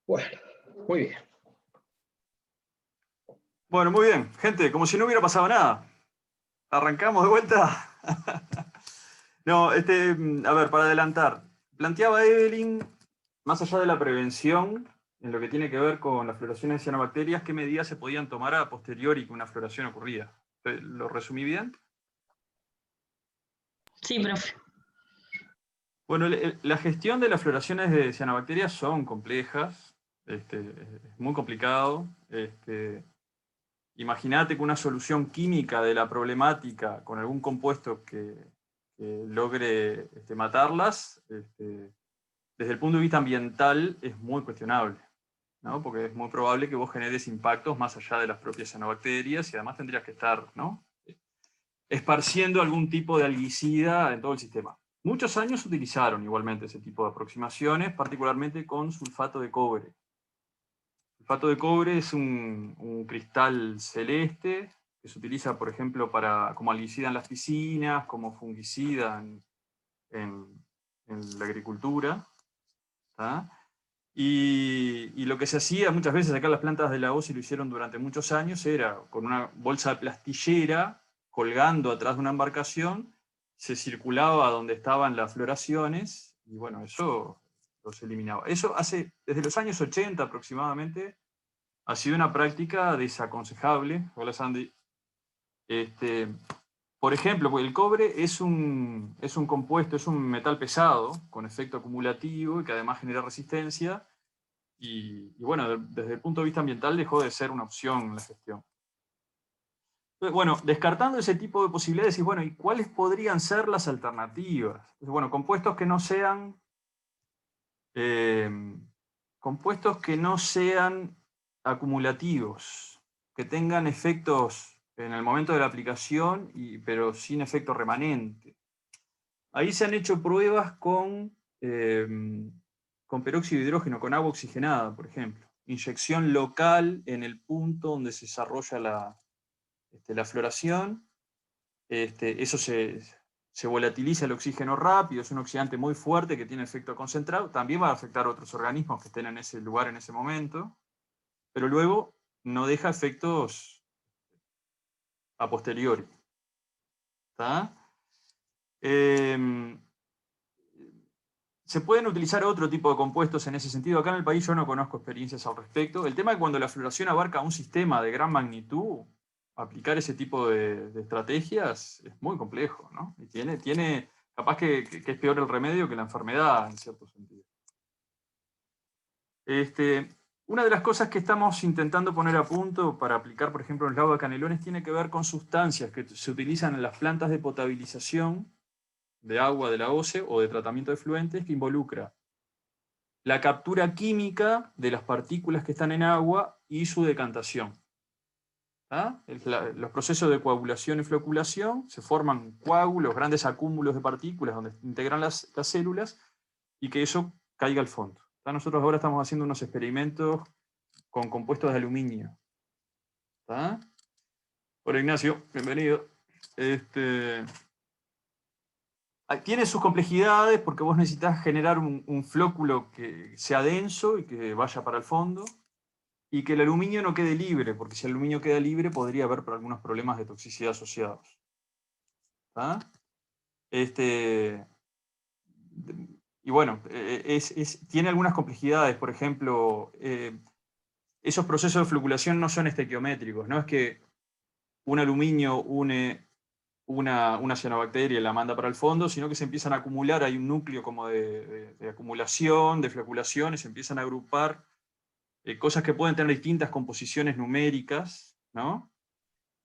Bueno, muy bien. Bueno, muy bien. Gente, como si no hubiera pasado nada. ¿Arrancamos de vuelta? No, a ver, para adelantar. Planteaba Evelyn, más allá de la prevención, en lo que tiene que ver con las floraciones de cianobacterias, ¿qué medidas se podían tomar a posteriori que una floración ocurría? ¿Lo resumí bien? Sí, profe. Bueno, la gestión de las floraciones de cianobacterias son complejas, es muy complicado. Imagínate que una solución química de la problemática con algún compuesto que logre matarlas, desde el punto de vista ambiental es muy cuestionable, ¿no? Porque es muy probable que vos generes impactos más allá de las propias cianobacterias y además tendrías que estar, ¿no?, esparciendo algún tipo de alguicida en todo el sistema. Muchos años utilizaron igualmente ese tipo de aproximaciones, particularmente con sulfato de cobre. El sulfato de cobre es un cristal celeste que se utiliza, por ejemplo, como alguicida en las piscinas, como fungicida en la agricultura. ¿Tá? Y lo que se hacía muchas veces acá en las plantas de la OSI, lo hicieron durante muchos años, era con una bolsa de plastillera colgando atrás de una embarcación, se circulaba donde estaban las floraciones y bueno, eso los eliminaba. Eso desde los años 80 aproximadamente, ha sido una práctica desaconsejable. Hola Sandy. Por ejemplo, porque el cobre es un compuesto, es un metal pesado con efecto acumulativo y que además genera resistencia. Y bueno, desde el punto de vista ambiental dejó de ser una opción en la gestión. Entonces, bueno, descartando ese tipo de posibilidades, y bueno, ¿y cuáles podrían ser las alternativas? Entonces, bueno, eh, compuestos que no sean acumulativos, que tengan efectos en el momento de la aplicación, pero sin efecto remanente. Ahí se han hecho pruebas con peróxido de hidrógeno, con agua oxigenada, por ejemplo. Inyección local en el punto donde se desarrolla la floración. Eso se volatiliza el oxígeno rápido, es un oxidante muy fuerte que tiene efecto concentrado. También va a afectar a otros organismos que estén en ese lugar en ese momento, pero luego no deja efectos a posteriori. ¿Tá? Se pueden utilizar otro tipo de compuestos en ese sentido. Acá en el país yo no conozco experiencias al respecto. El tema es que cuando la floración abarca un sistema de gran magnitud, aplicar ese tipo de estrategias es muy complejo, ¿no? Y capaz que es peor el remedio que la enfermedad, en cierto sentido. Una de las cosas que estamos intentando poner a punto para aplicar, por ejemplo, en el lago de Canelones, tiene que ver con sustancias que se utilizan en las plantas de potabilización de agua de la OCE o de tratamiento de efluentes, que involucra la captura química de las partículas que están en agua y su decantación. Los procesos de coagulación y floculación, se forman coágulos, grandes acúmulos de partículas donde integran las células y que eso caiga al fondo. Nosotros ahora estamos haciendo unos experimentos con compuestos de aluminio. Hola Ignacio, bienvenido. Tiene sus complejidades porque vos necesitas generar un flóculo que sea denso y que vaya para el fondo, y que el aluminio no quede libre, porque si el aluminio queda libre podría haber algunos problemas de toxicidad asociados. Y bueno, tiene algunas complejidades. Por ejemplo, esos procesos de floculación no son estequiométricos, no es que un aluminio une una cianobacteria y la manda para el fondo, sino que se empiezan a acumular, hay un núcleo como de acumulación, de floculación, y se empiezan a agrupar cosas que pueden tener distintas composiciones numéricas, ¿no?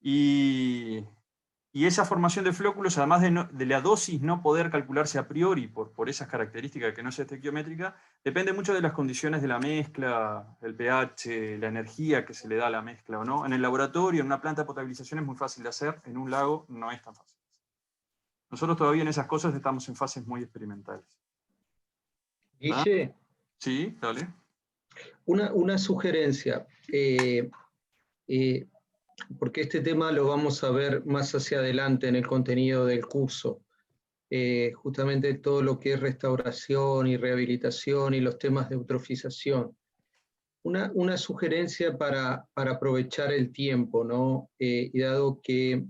Y esa formación de flóculos, además de la dosis no poder calcularse a priori por esas características que no es estequiométrica, depende mucho de las condiciones de la mezcla, el pH, la energía que se le da a la mezcla o no. En el laboratorio, en una planta de potabilización es muy fácil de hacer, en un lago no es tan fácil. Nosotros todavía en esas cosas estamos en fases muy experimentales. Guille, Sí, dale. una sugerencia, porque este tema lo vamos a ver más hacia adelante en el contenido del curso. Justamente todo lo que es restauración y rehabilitación y los temas de eutrofización. Una sugerencia para aprovechar el tiempo, ¿no? Y dado que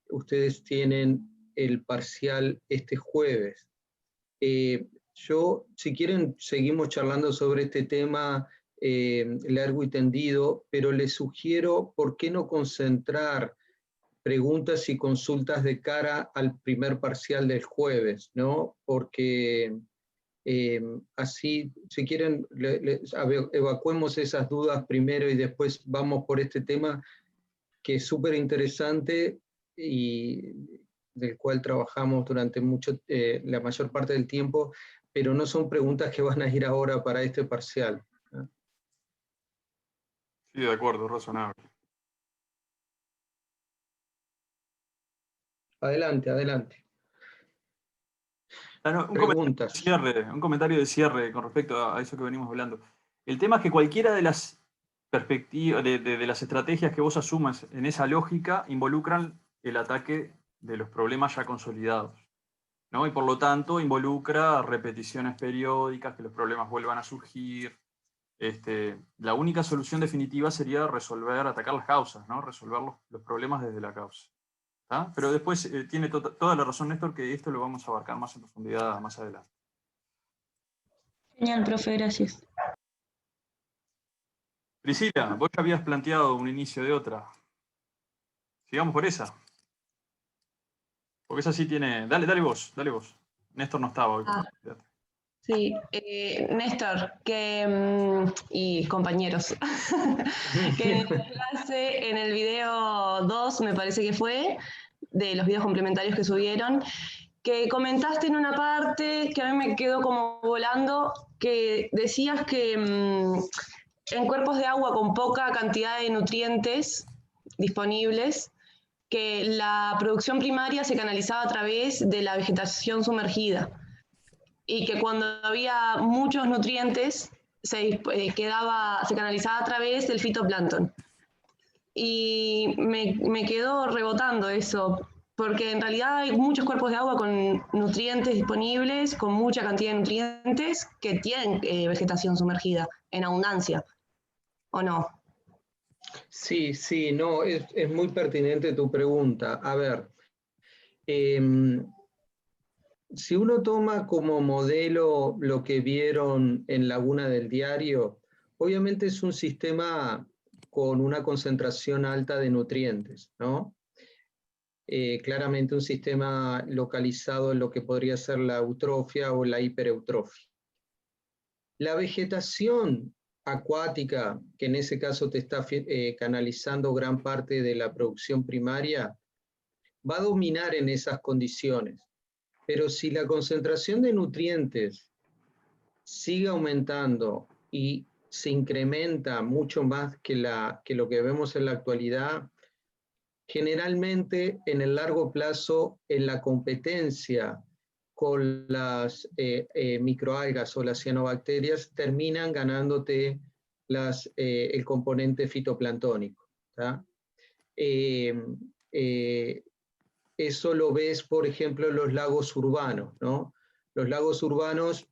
ustedes tienen el parcial este jueves, yo, si quieren, seguimos charlando sobre este tema largo y tendido, pero les sugiero, ¿por qué no concentrar preguntas y consultas de cara al primer parcial del jueves, ¿no? Porque así, si quieren, evacuemos esas dudas primero y después vamos por este tema que es súper interesante y del cual trabajamos durante la mayor parte del tiempo, pero no son preguntas que van a ir ahora para este parcial, ¿no? Sí, de acuerdo, razonable. Adelante, adelante. Preguntas. Un comentario de cierre con respecto a eso que venimos hablando. El tema es que cualquiera de las perspectivas, de las estrategias que vos asumas en esa lógica involucran el ataque de los problemas ya consolidados, ¿no? Y por lo tanto involucra repeticiones periódicas, que los problemas vuelvan a surgir. La única solución definitiva sería atacar las causas, ¿no? Resolver los problemas desde la causa. ¿Tá? Pero después tiene toda la razón Néstor, que esto lo vamos a abarcar más en profundidad más adelante. Genial, profe, gracias. Priscila, vos ya habías planteado un inicio de otra. Sigamos por esa. Porque esa sí tiene... Dale vos. Néstor no estaba hoy. Sí, Néstor, y compañeros, que en la clase, en el video 2, me parece que fue, de los videos complementarios que subieron, que comentaste en una parte que a mí me quedó como volando, que decías que en cuerpos de agua con poca cantidad de nutrientes disponibles, que la producción primaria se canalizaba a través de la vegetación sumergida y que cuando había muchos nutrientes se canalizaba a través del fitoplancton. Y me quedó rebotando eso, porque en realidad hay muchos cuerpos de agua con nutrientes disponibles, con mucha cantidad de nutrientes que tienen vegetación sumergida en abundancia, ¿o no? Sí, no, es muy pertinente tu pregunta. A ver, si uno toma como modelo lo que vieron en Laguna del Diario, obviamente es un sistema con una concentración alta de nutrientes, ¿no? Claramente un sistema localizado en lo que podría ser la eutrofia o la hipereutrofia. La vegetación acuática, que en ese caso te está canalizando gran parte de la producción primaria, va a dominar en esas condiciones. Pero si la concentración de nutrientes sigue aumentando y se incrementa mucho más que lo que vemos en la actualidad, generalmente en el largo plazo, en la competencia con las microalgas o las cianobacterias, terminan ganándote el componente fitoplanctónico, ¿tá? Eso lo ves, por ejemplo, en los lagos urbanos, ¿no? Los lagos urbanos,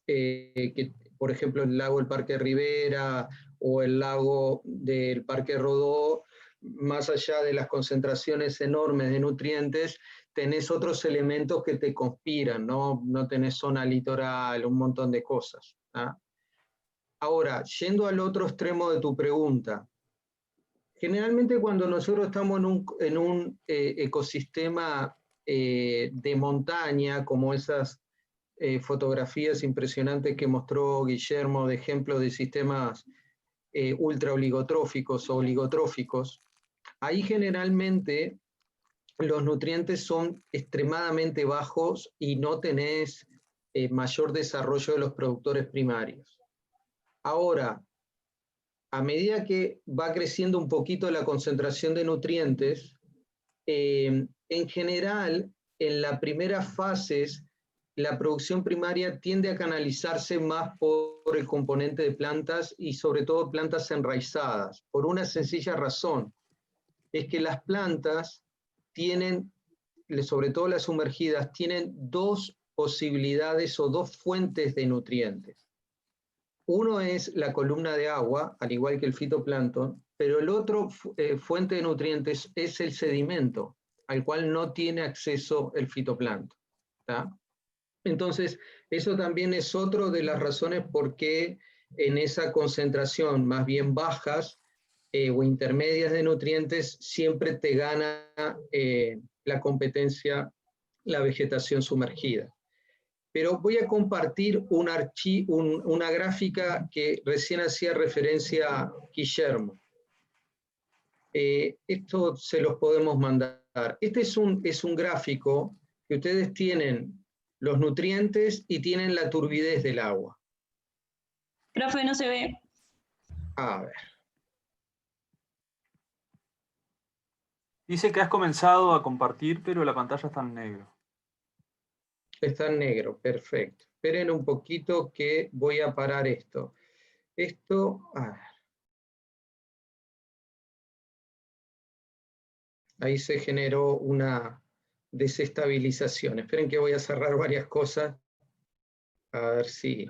que, por ejemplo, el lago del Parque Rivera o el lago del Parque Rodó, más allá de las concentraciones enormes de nutrientes, tenés otros elementos que te conspiran, ¿no? No tenés zona litoral, un montón de cosas, ¿ah? Ahora, yendo al otro extremo de tu pregunta, generalmente cuando nosotros estamos en un ecosistema de montaña, como esas fotografías impresionantes que mostró Guillermo de ejemplos de sistemas ultra oligotróficos o oligotróficos, ahí generalmente los nutrientes son extremadamente bajos y no tenés mayor desarrollo de los productores primarios. Ahora, a medida que va creciendo un poquito la concentración de nutrientes, en general, en las primeras fases, la producción primaria tiende a canalizarse más por el componente de plantas y sobre todo plantas enraizadas, por una sencilla razón, es que las plantas tienen, sobre todo las sumergidas, tienen dos posibilidades o dos fuentes de nutrientes. Uno es la columna de agua, al igual que el fitoplancton, pero el otro fuente de nutrientes es el sedimento, al cual no tiene acceso el fitoplancton. ¿Tá? Entonces, eso también es otra de las razones por qué en esa concentración más bien bajas o intermedias de nutrientes siempre te gana la competencia la vegetación sumergida. Pero voy a compartir una gráfica que recién hacía referencia a Guillermo. Esto se los podemos mandar. Este es un gráfico que ustedes tienen los nutrientes y tienen la turbidez del agua. Profe, no se ve. A ver. Dice que has comenzado a compartir, pero la pantalla está en negro. Está en negro, perfecto. Esperen un poquito que voy a parar esto. A ver. Ahí se generó una desestabilización. Esperen que voy a cerrar varias cosas. A ver si...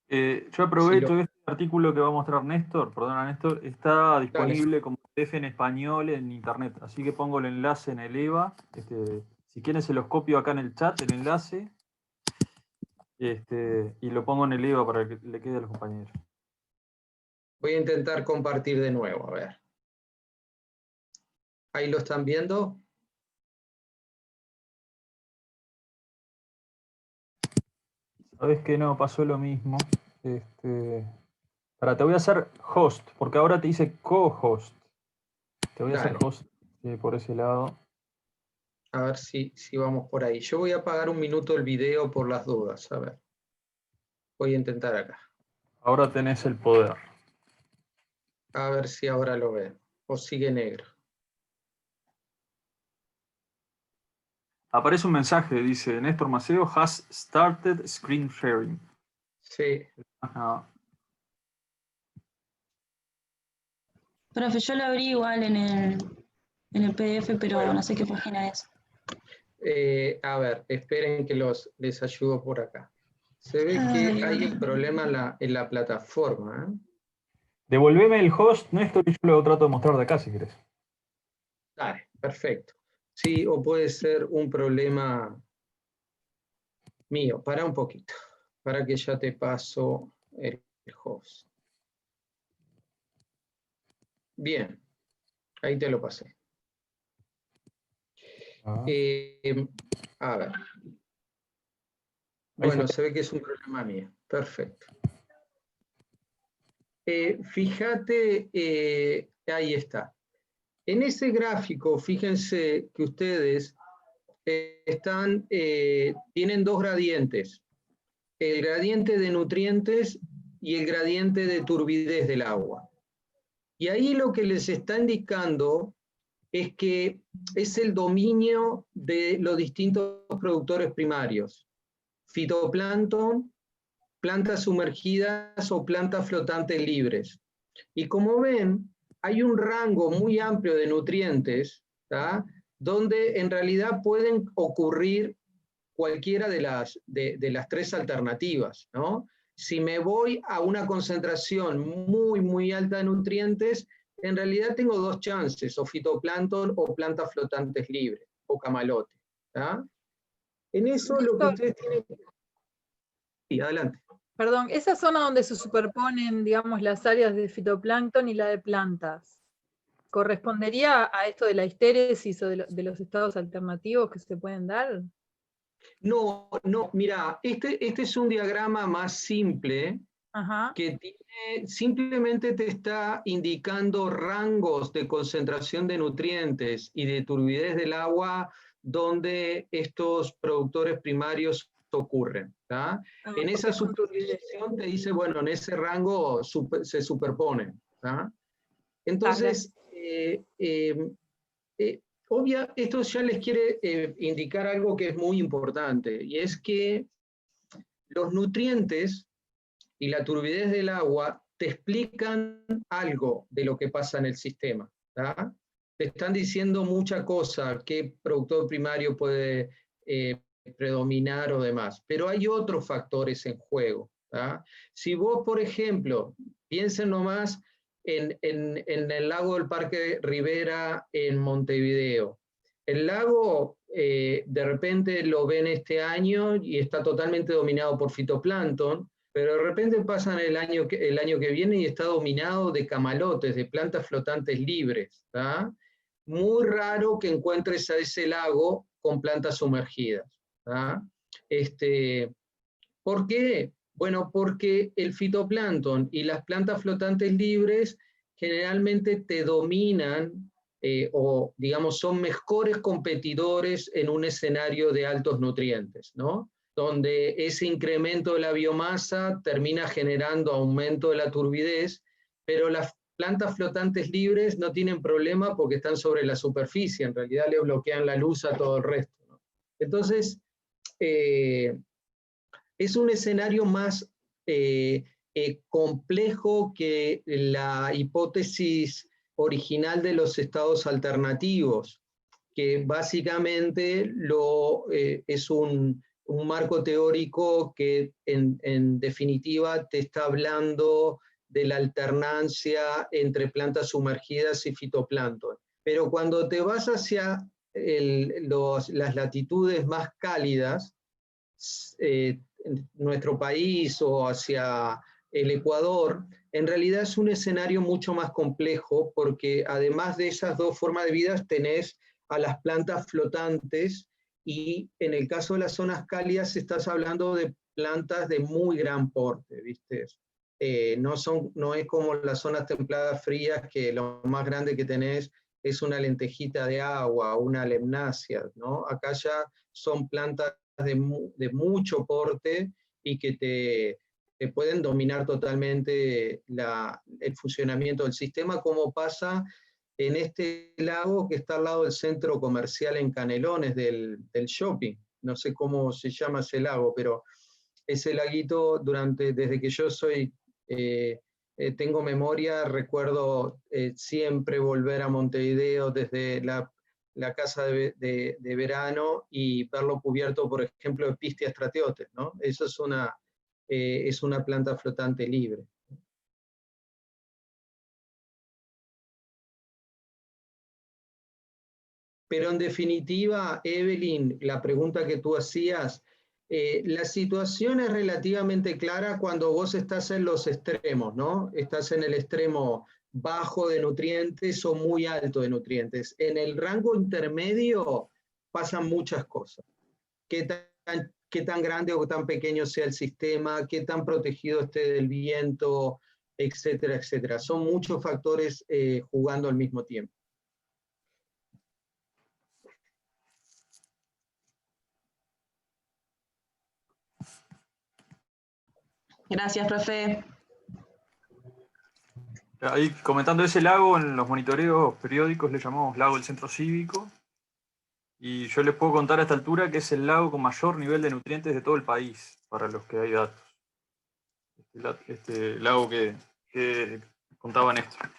Yo aprovecho este artículo que va a mostrar Néstor, perdona Néstor, está disponible como PDF en español en internet, así que pongo el enlace en el EVA, si quieren se los copio acá en el chat, el enlace, y lo pongo en el EVA para que le quede a los compañeros. Voy a intentar compartir de nuevo, a ver. ¿Ahí lo están viendo? Sabes que no, pasó lo mismo. Te voy a hacer host, porque ahora te dice co-host. Te voy a hacer host por ese lado. A ver si vamos por ahí. Yo voy a apagar un minuto el video por las dudas. A ver. Voy a intentar acá. Ahora tenés el poder. A ver si ahora lo ven. O sigue negro. Aparece un mensaje, dice, Néstor Maceo has started screen sharing. Sí. Ajá. Profe, yo lo abrí igual en el PDF, pero bueno, no sé qué página es. A ver, esperen que les ayudo por acá. Se ve que hay un problema en la plataforma. Devolveme el host, Néstor, y yo lo trato de mostrar de acá si querés. Dale, perfecto. Sí, o puede ser un problema mío. Para un poquito, para que ya te paso el host. Bien, ahí te lo pasé. A ver. Bueno, se ve que es un problema mío. Perfecto. Fíjate, ahí está. En ese gráfico, fíjense que ustedes tienen dos gradientes. El gradiente de nutrientes y el gradiente de turbidez del agua. Y ahí lo que les está indicando es que es el dominio de los distintos productores primarios. Fitoplancton, plantas sumergidas o plantas flotantes libres. Y como ven, hay un rango muy amplio de nutrientes, ¿tá? Donde en realidad pueden ocurrir cualquiera de las tres alternativas, ¿no? Si me voy a una concentración muy, muy alta de nutrientes, en realidad tengo dos chances, o fitoplancton o plantas flotantes libres, o camalote. ¿Tá? En eso lo que ustedes tienen... Sí, adelante. Perdón, esa zona donde se superponen, digamos, las áreas de fitoplancton y la de plantas, ¿correspondería a esto de la histéresis o de los estados alternativos que se pueden dar? No, mira, este es un diagrama más simple. Ajá. Que simplemente te está indicando rangos de concentración de nutrientes y de turbidez del agua donde estos productores primarios ocurren. ¿Tá? En esa subdivisión te dice, bueno, en ese rango se superponen. ¿Tá? Entonces, esto ya les quiere indicar algo que es muy importante, y es que los nutrientes y la turbidez del agua te explican algo de lo que pasa en el sistema. ¿Tá? Te están diciendo mucha cosa, qué productor primario puede predominar o demás. Pero hay otros factores en juego. ¿tá? Si vos, por ejemplo, piensen nomás en el lago del Parque Rivera en Montevideo. El lago de repente lo ven este año y está totalmente dominado por fitoplancton, pero de repente pasan el año que viene y está dominado de camalotes, de plantas flotantes libres. ¿tá? Muy raro que encuentres a ese lago con plantas sumergidas. ¿tá? ¿Por qué? Bueno, porque el fitoplancton y las plantas flotantes libres generalmente te dominan o, digamos, son mejores competidores en un escenario de altos nutrientes, ¿no? Donde ese incremento de la biomasa termina generando aumento de la turbidez, pero las plantas flotantes libres no tienen problema porque están sobre la superficie, en realidad le bloquean la luz a todo el resto, ¿no? Entonces, es un escenario más complejo que la hipótesis original de los estados alternativos, que básicamente es un marco teórico que en definitiva te está hablando de la alternancia entre plantas sumergidas y fitoplancton. Pero cuando te vas hacia las latitudes más cálidas, en nuestro país o hacia el Ecuador, en realidad es un escenario mucho más complejo porque además de esas dos formas de vida tenés a las plantas flotantes y en el caso de las zonas cálidas estás hablando de plantas de muy gran porte, ¿viste? No es como las zonas templadas frías que lo más grande que tenés es una lentejita de agua, una lemnácea, ¿no? Acá ya son plantas de mucho porte y que te pueden dominar totalmente el funcionamiento del sistema, como pasa en este lago que está al lado del centro comercial en Canelones del shopping. No sé cómo se llama ese lago, pero ese laguito desde que yo tengo memoria, recuerdo siempre volver a Montevideo desde la casa de verano y verlo cubierto, por ejemplo, de Pistia stratiotes, ¿no? Eso es una planta flotante libre. Pero en definitiva, Evelyn, la pregunta que tú hacías, la situación es relativamente clara cuando vos estás en los extremos, ¿no? Estás en el extremo bajo de nutrientes o muy alto de nutrientes. En el rango intermedio pasan muchas cosas. ¿Qué tan grande o tan pequeño sea el sistema? ¿Qué tan protegido esté del viento? Etcétera, etcétera. Son muchos factores jugando al mismo tiempo. Gracias, profe. Ahí comentando ese lago, en los monitoreos periódicos le llamamos lago del centro cívico. Y yo les puedo contar a esta altura que es el lago con mayor nivel de nutrientes de todo el país, para los que hay datos. Este lago que contaba Néstor.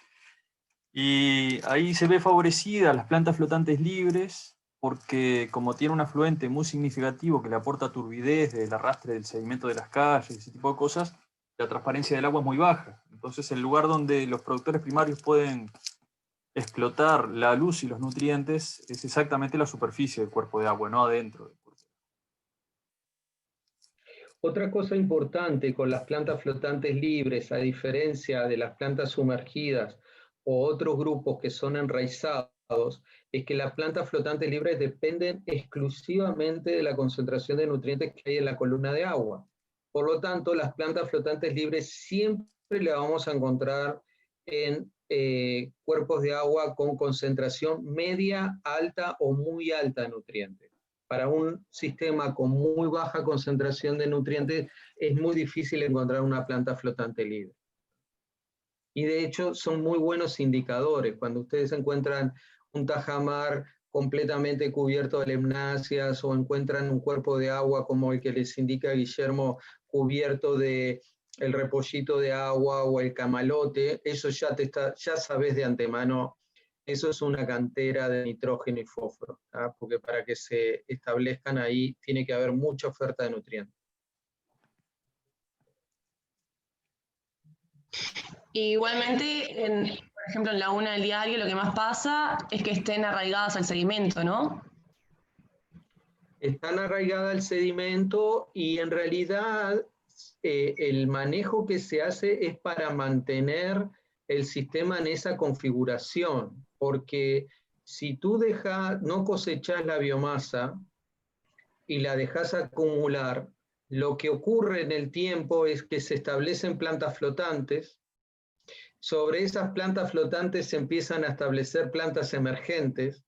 Y ahí se ve favorecida las plantas flotantes libres, porque como tiene un afluente muy significativo que le aporta turbidez del arrastre del sedimento de las calles, ese tipo de cosas, la transparencia del agua es muy baja. Entonces el lugar donde los productores primarios pueden explotar la luz y los nutrientes es exactamente la superficie del cuerpo de agua, no adentro del cuerpo. Otra cosa importante con las plantas flotantes libres, a diferencia de las plantas sumergidas o otros grupos que son enraizados, es que las plantas flotantes libres dependen exclusivamente de la concentración de nutrientes que hay en la columna de agua. Por lo tanto, las plantas flotantes libres siempre las vamos a encontrar en cuerpos de agua con concentración media, alta o muy alta de nutrientes. Para un sistema con muy baja concentración de nutrientes es muy difícil encontrar una planta flotante libre. Y de hecho son muy buenos indicadores. Cuando ustedes encuentran un tajamar completamente cubierto de lemnáceas o encuentran un cuerpo de agua como el que les indica Guillermo, cubierto de el repollito de agua o el camalote, eso ya sabes de antemano eso es una cantera de nitrógeno y fósforo, porque para que se establezcan ahí tiene que haber mucha oferta de nutrientes. Igualmente, por ejemplo, en Laguna del Diario lo que más pasa es que estén arraigadas al sedimento, ¿no? Están arraigadas al sedimento y en realidad el manejo que se hace es para mantener el sistema en esa configuración, porque si tú no cosechás la biomasa y la dejas acumular, lo que ocurre en el tiempo es que se establecen plantas flotantes. Sobre esas plantas flotantes se empiezan a establecer plantas emergentes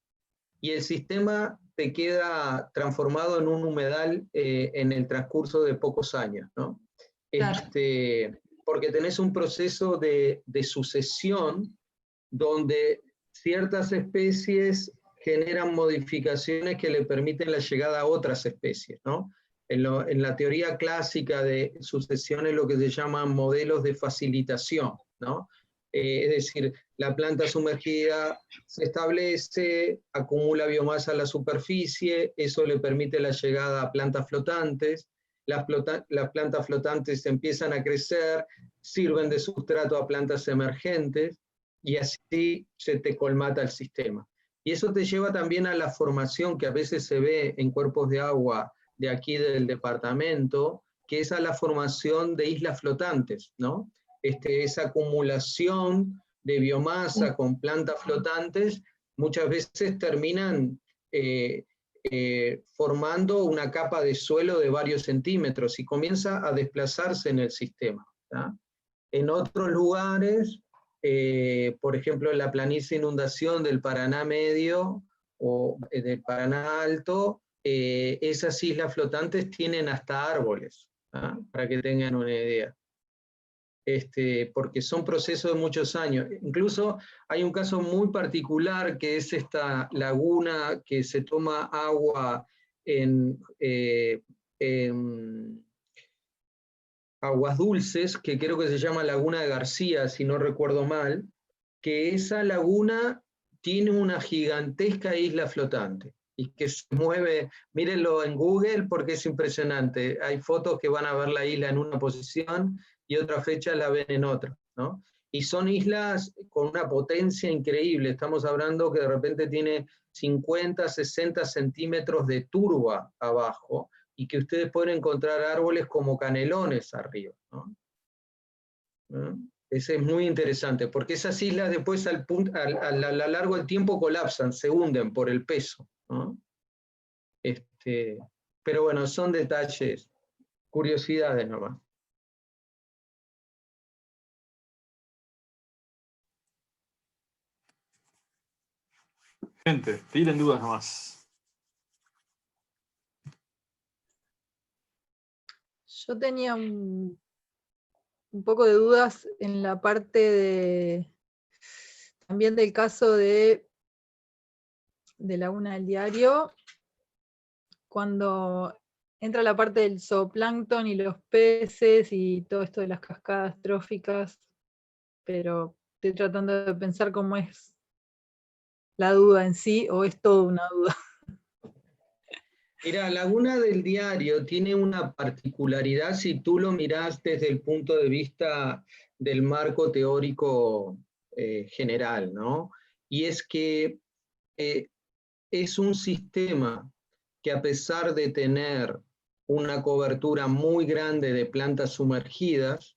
y el sistema te queda transformado en un humedal en el transcurso de pocos años, ¿no? Claro. Porque tenés un proceso de sucesión donde ciertas especies generan modificaciones que le permiten la llegada a otras especies, ¿no? En la teoría clásica de sucesión es lo que se llaman modelos de facilitación, ¿no? Es decir, la planta sumergida se establece, acumula biomasa en la superficie, eso le permite la llegada a plantas flotantes, las plantas flotantes empiezan a crecer, sirven de sustrato a plantas emergentes, y así se te colmata el sistema. Y eso te lleva también a la formación que a veces se ve en cuerpos de agua de aquí del departamento, que es a la formación de islas flotantes, ¿no? Esa acumulación de biomasa con plantas flotantes muchas veces terminan formando una capa de suelo de varios centímetros y comienza a desplazarse en el sistema, ¿tá? En otros lugares, por ejemplo, en la planicie inundación del Paraná Medio o del Paraná Alto, esas islas flotantes tienen hasta árboles, ¿tá? Para que tengan una idea. Porque son procesos de muchos años. Incluso hay un caso muy particular que es esta laguna que se toma agua en Aguas Dulces, que creo que se llama Laguna de García, si no recuerdo mal, que esa laguna tiene una gigantesca isla flotante y que se mueve, mírenlo en Google porque es impresionante. Hay fotos que van a ver la isla en una posición y otra fecha la ven en otra, ¿no? Y son islas con una potencia increíble. Estamos hablando que de repente tiene 50, 60 centímetros de turba abajo y que ustedes pueden encontrar árboles como canelones arriba, ¿no? ¿No? Ese es muy interesante, porque esas islas después a lo largo del tiempo colapsan, se hunden por el peso, ¿no? Pero bueno, son detalles, curiosidades nomás. Gente, tiren dudas nomás. Yo tenía un poco de dudas en la parte también del caso de Laguna del Diario, cuando entra la parte del zooplancton y los peces y todo esto de las cascadas tróficas, pero estoy tratando de pensar cómo es la duda en sí, o es toda una duda. Mira, Laguna del Diario tiene una particularidad si tú lo mirás desde el punto de vista del marco teórico general, ¿no? Y es que es un sistema que a pesar de tener una cobertura muy grande de plantas sumergidas,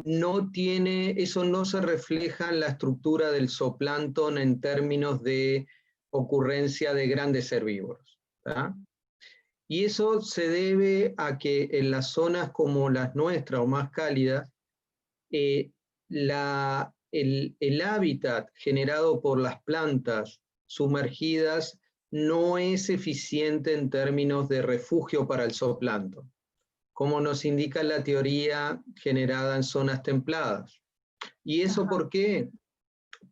eso no se refleja en la estructura del zooplancton en términos de ocurrencia de grandes herbívoros, ¿tá? Y eso se debe a que en las zonas como las nuestras o más cálidas, el hábitat generado por las plantas sumergidas no es eficiente en términos de refugio para el zooplancton, como nos indica la teoría generada en zonas templadas. ¿Y eso por qué?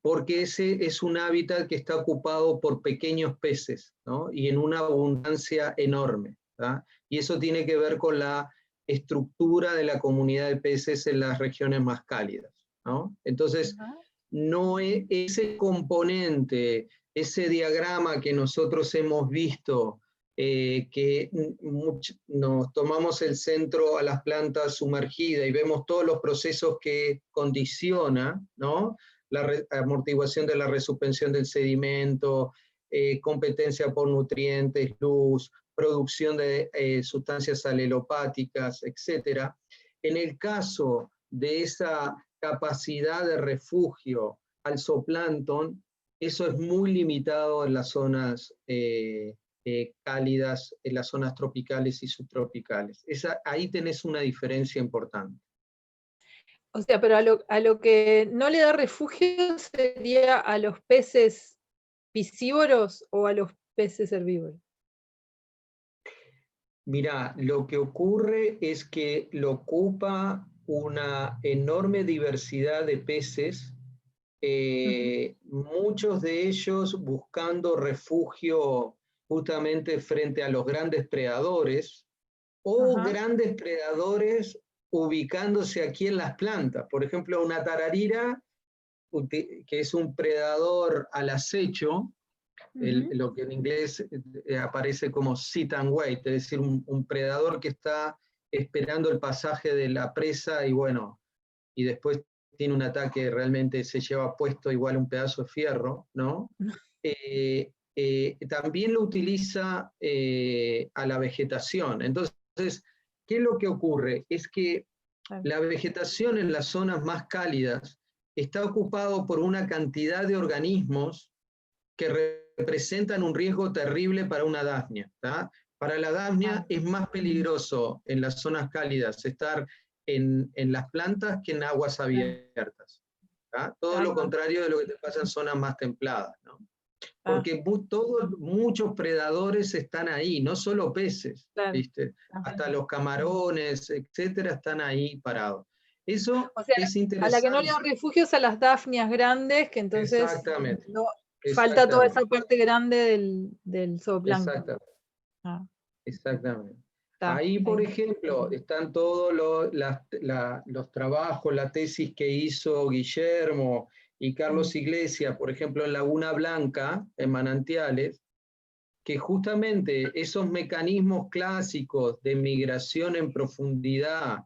Porque ese es un hábitat que está ocupado por pequeños peces, ¿no? Y en una abundancia enorme, ¿tá? Y eso tiene que ver con la estructura de la comunidad de peces en las regiones más cálidas, ¿no? Entonces, no es ese componente, ese diagrama que nosotros hemos visto, que nos tomamos el centro a las plantas sumergidas y vemos todos los procesos que condiciona, ¿no? La amortiguación de la resuspensión del sedimento, competencia por nutrientes, luz, producción de sustancias alelopáticas, etc. En el caso de esa capacidad de refugio al zooplancton, eso es muy limitado en las zonas cálidas, en las zonas tropicales y subtropicales. Ahí tenés una diferencia importante. O sea, pero a lo que no le da refugio sería a los peces piscívoros o a los peces herbívoros. Mirá, lo que ocurre es que lo ocupa una enorme diversidad de peces, muchos de ellos buscando refugio justamente frente a los grandes predadores, o grandes predadores ubicándose aquí en las plantas. Por ejemplo, una tararira, que es un predador al acecho, lo que en inglés aparece como sit and wait, es decir, un predador que está esperando el pasaje de la presa y bueno, y después tiene un ataque, realmente se lleva puesto igual un pedazo de fierro, ¿no? También lo utiliza a la vegetación. Entonces, ¿qué es lo que ocurre? Es que la vegetación en las zonas más cálidas está ocupado por una cantidad de organismos que representan un riesgo terrible para una dafnia. Para la dafnia es más peligroso en las zonas cálidas estar en las plantas que en aguas abiertas. Todo lo contrario de lo que te pasa en zonas más templadas, ¿no? Porque muchos predadores están ahí, no solo peces, ¿viste? Hasta los camarones, etcétera, están ahí parados. Eso es interesante. A la que no le da refugio es a las dafnias grandes, que entonces exactamente. Falta toda esa parte grande del zooplancton. Exactamente. Ahí, por ejemplo, están todos los trabajos, la tesis que hizo Guillermo y Carlos Iglesias, por ejemplo, en Laguna Blanca, en Manantiales, que justamente esos mecanismos clásicos de migración en profundidad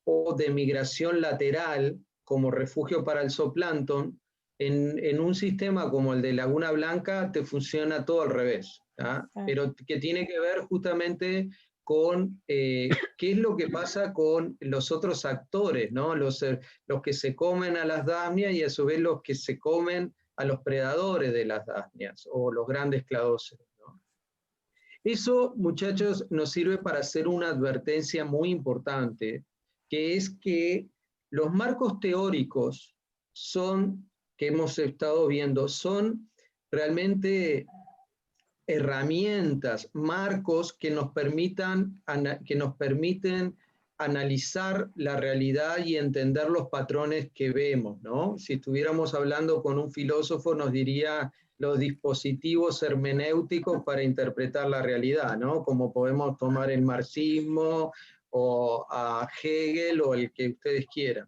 o de migración lateral como refugio para el zooplancton, en un sistema como el de Laguna Blanca te funciona todo al revés, pero que tiene que ver justamente con qué es lo que pasa con los otros actores, ¿no? Los que se comen a las dafnias y a su vez los que se comen a los predadores de las dafnias o los grandes cladóceros, ¿no? Eso, muchachos, nos sirve para hacer una advertencia muy importante, que es que los marcos teóricos que hemos estado viendo, son realmente herramientas, marcos que nos permiten analizar la realidad y entender los patrones que vemos, ¿no? Si estuviéramos hablando con un filósofo, nos diría los dispositivos hermenéuticos para interpretar la realidad, ¿no? Como podemos tomar el marxismo o a Hegel o el que ustedes quieran.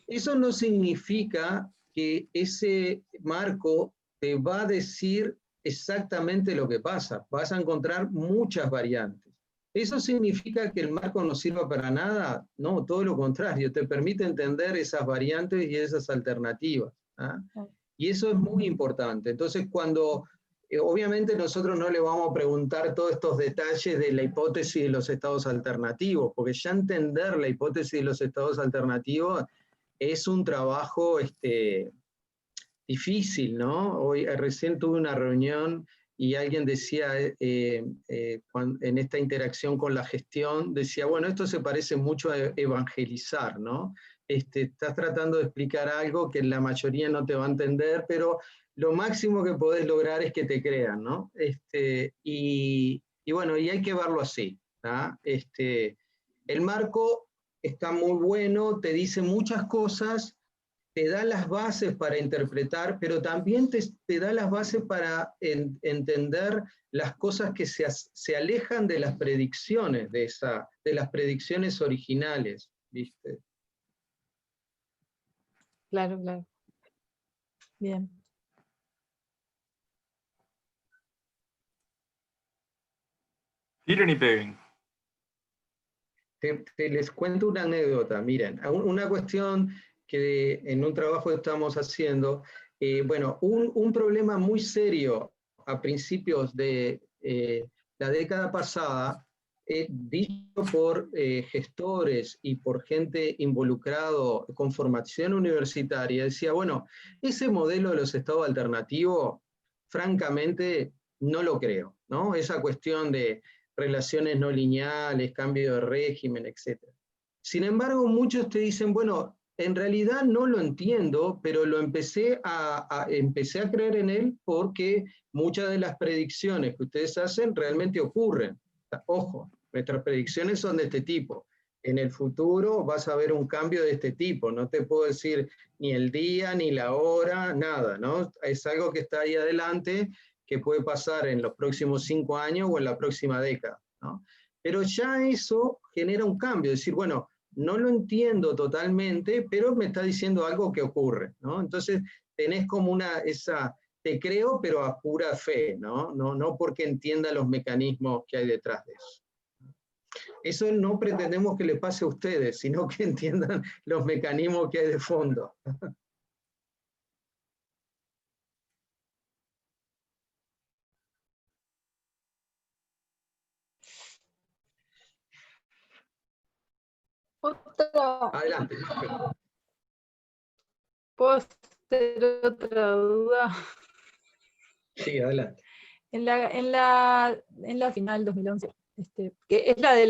Eso no significa que ese marco te va a decir exactamente lo que pasa. Vas a encontrar muchas variantes. ¿Eso significa que el marco no sirva para nada? No, todo lo contrario, te permite entender esas variantes y esas alternativas. Y eso es muy importante. Entonces, cuando obviamente nosotros no le vamos a preguntar todos estos detalles de la hipótesis de los estados alternativos, porque ya entender la hipótesis de los estados alternativos es un trabajo difícil, ¿no? Hoy recién tuve una reunión y alguien decía, en esta interacción con la gestión, decía, bueno, esto se parece mucho a evangelizar, ¿no? Estás tratando de explicar algo que la mayoría no te va a entender, pero lo máximo que podés lograr es que te crean, ¿no? Y bueno, y hay que verlo así, ¿tá? El marco está muy bueno, te dice muchas cosas, te da las bases para interpretar, pero también te da las bases para entender las cosas que se alejan de las predicciones, de las predicciones originales, ¿viste? Claro, claro. Bien. Tiren y peguen. Les cuento una anécdota. Miren, una cuestión que en un trabajo que estamos haciendo, bueno, un problema muy serio a principios de la década pasada, dicho por gestores y por gente involucrado con formación universitaria, decía, bueno, ese modelo de los estados alternativos, francamente, no lo creo, ¿no? Esa cuestión de relaciones no lineales, cambio de régimen, etc. Sin embargo, muchos te dicen, bueno, en realidad no lo entiendo, pero empecé a creer en él porque muchas de las predicciones que ustedes hacen realmente ocurren. Ojo, nuestras predicciones son de este tipo. En el futuro vas a ver un cambio de este tipo. No te puedo decir ni el día, ni la hora, nada, ¿no? Es algo que está ahí adelante, que puede pasar en los próximos 5 años o en la próxima década, ¿no? Pero ya eso genera un cambio, es decir, bueno, no lo entiendo totalmente, pero me está diciendo algo que ocurre, ¿no? Entonces tenés como te creo, pero a pura fe, ¿no? No porque entienda los mecanismos que hay detrás de eso. Eso no pretendemos que le pase a ustedes, sino que entiendan los mecanismos que hay de fondo. Adelante. ¿Puedo hacer otra duda? Sí, adelante. En la final 2011, que es la de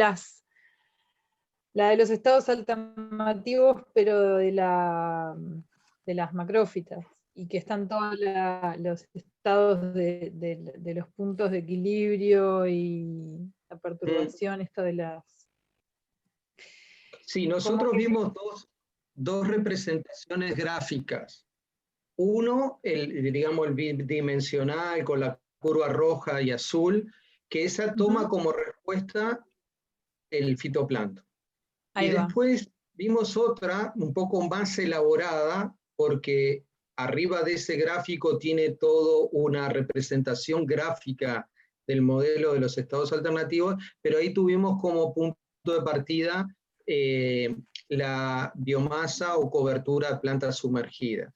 los estados alternativos, pero de las macrófitas, y que están todos los estados de los puntos de equilibrio y la perturbación, esto de las... Sí, nosotros vimos dos representaciones gráficas. Uno, digamos, el bidimensional con la curva roja y azul, que esa toma como respuesta el fitoplancton. Ahí y va. Después vimos otra un poco más elaborada, porque arriba de ese gráfico tiene todo una representación gráfica del modelo de los estados alternativos, pero ahí tuvimos como punto de partida la biomasa o cobertura de plantas sumergidas.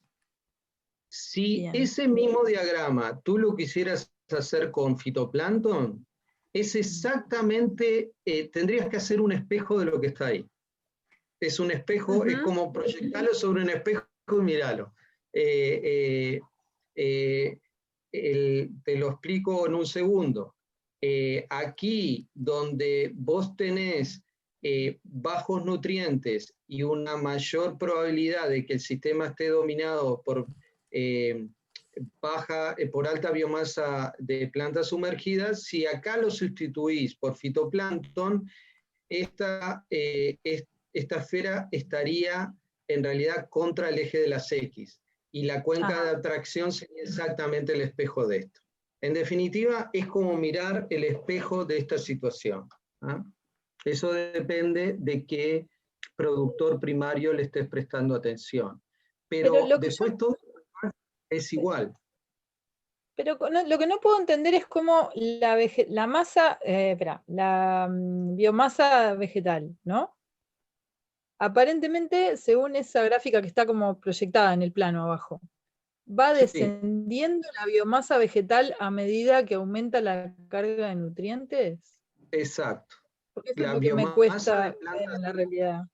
Si Bien. ese mismo diagrama tú lo quisieras hacer con fitoplancton, es exactamente, tendrías que hacer un espejo de lo que está ahí. Es un espejo, es como proyectarlo sobre un espejo y mirarlo. Te lo explico en un segundo. Aquí, donde vos tenés bajos nutrientes y una mayor probabilidad de que el sistema esté dominado por por alta biomasa de plantas sumergidas, si acá lo sustituís por fitoplancton, esta esfera estaría en realidad contra el eje de las X, y la cuenca de atracción sería exactamente el espejo de esto. En definitiva, es como mirar el espejo de esta situación, ¿ah? Eso depende de qué productor primario le estés prestando atención. Pero después todo es igual. Pero lo que no puedo entender es cómo la biomasa vegetal, ¿no? Aparentemente, según esa gráfica que está como proyectada en el plano abajo, va descendiendo la biomasa vegetal a medida que aumenta la carga de nutrientes. Exacto. Porque eso es lo que me cuesta ver en la realidad.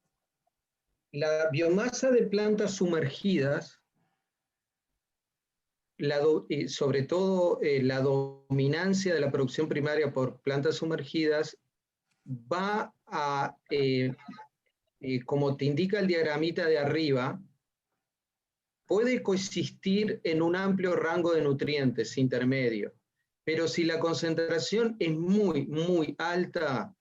La biomasa de plantas sumergidas, sobre todo la dominancia de la producción primaria por plantas sumergidas, va a, como te indica el diagramita de arriba, puede coexistir en un amplio rango de nutrientes intermedio, pero si la concentración es muy, muy alta,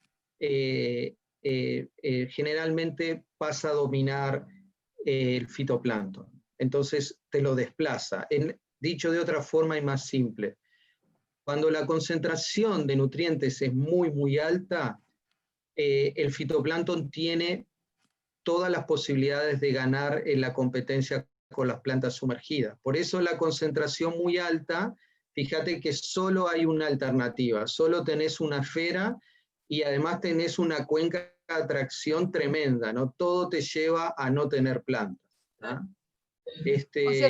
generalmente pasa a dominar el fitoplancton. Entonces te lo desplaza. Dicho de otra forma y más simple, cuando la concentración de nutrientes es muy, muy alta, el fitoplancton tiene todas las posibilidades de ganar en la competencia con las plantas sumergidas. Por eso la concentración muy alta, fíjate que solo hay una alternativa, solo tenés una esfera y además tenés una cuenca de atracción tremenda, ¿no? Todo te lleva a no tener plantas, ¿no? O sea,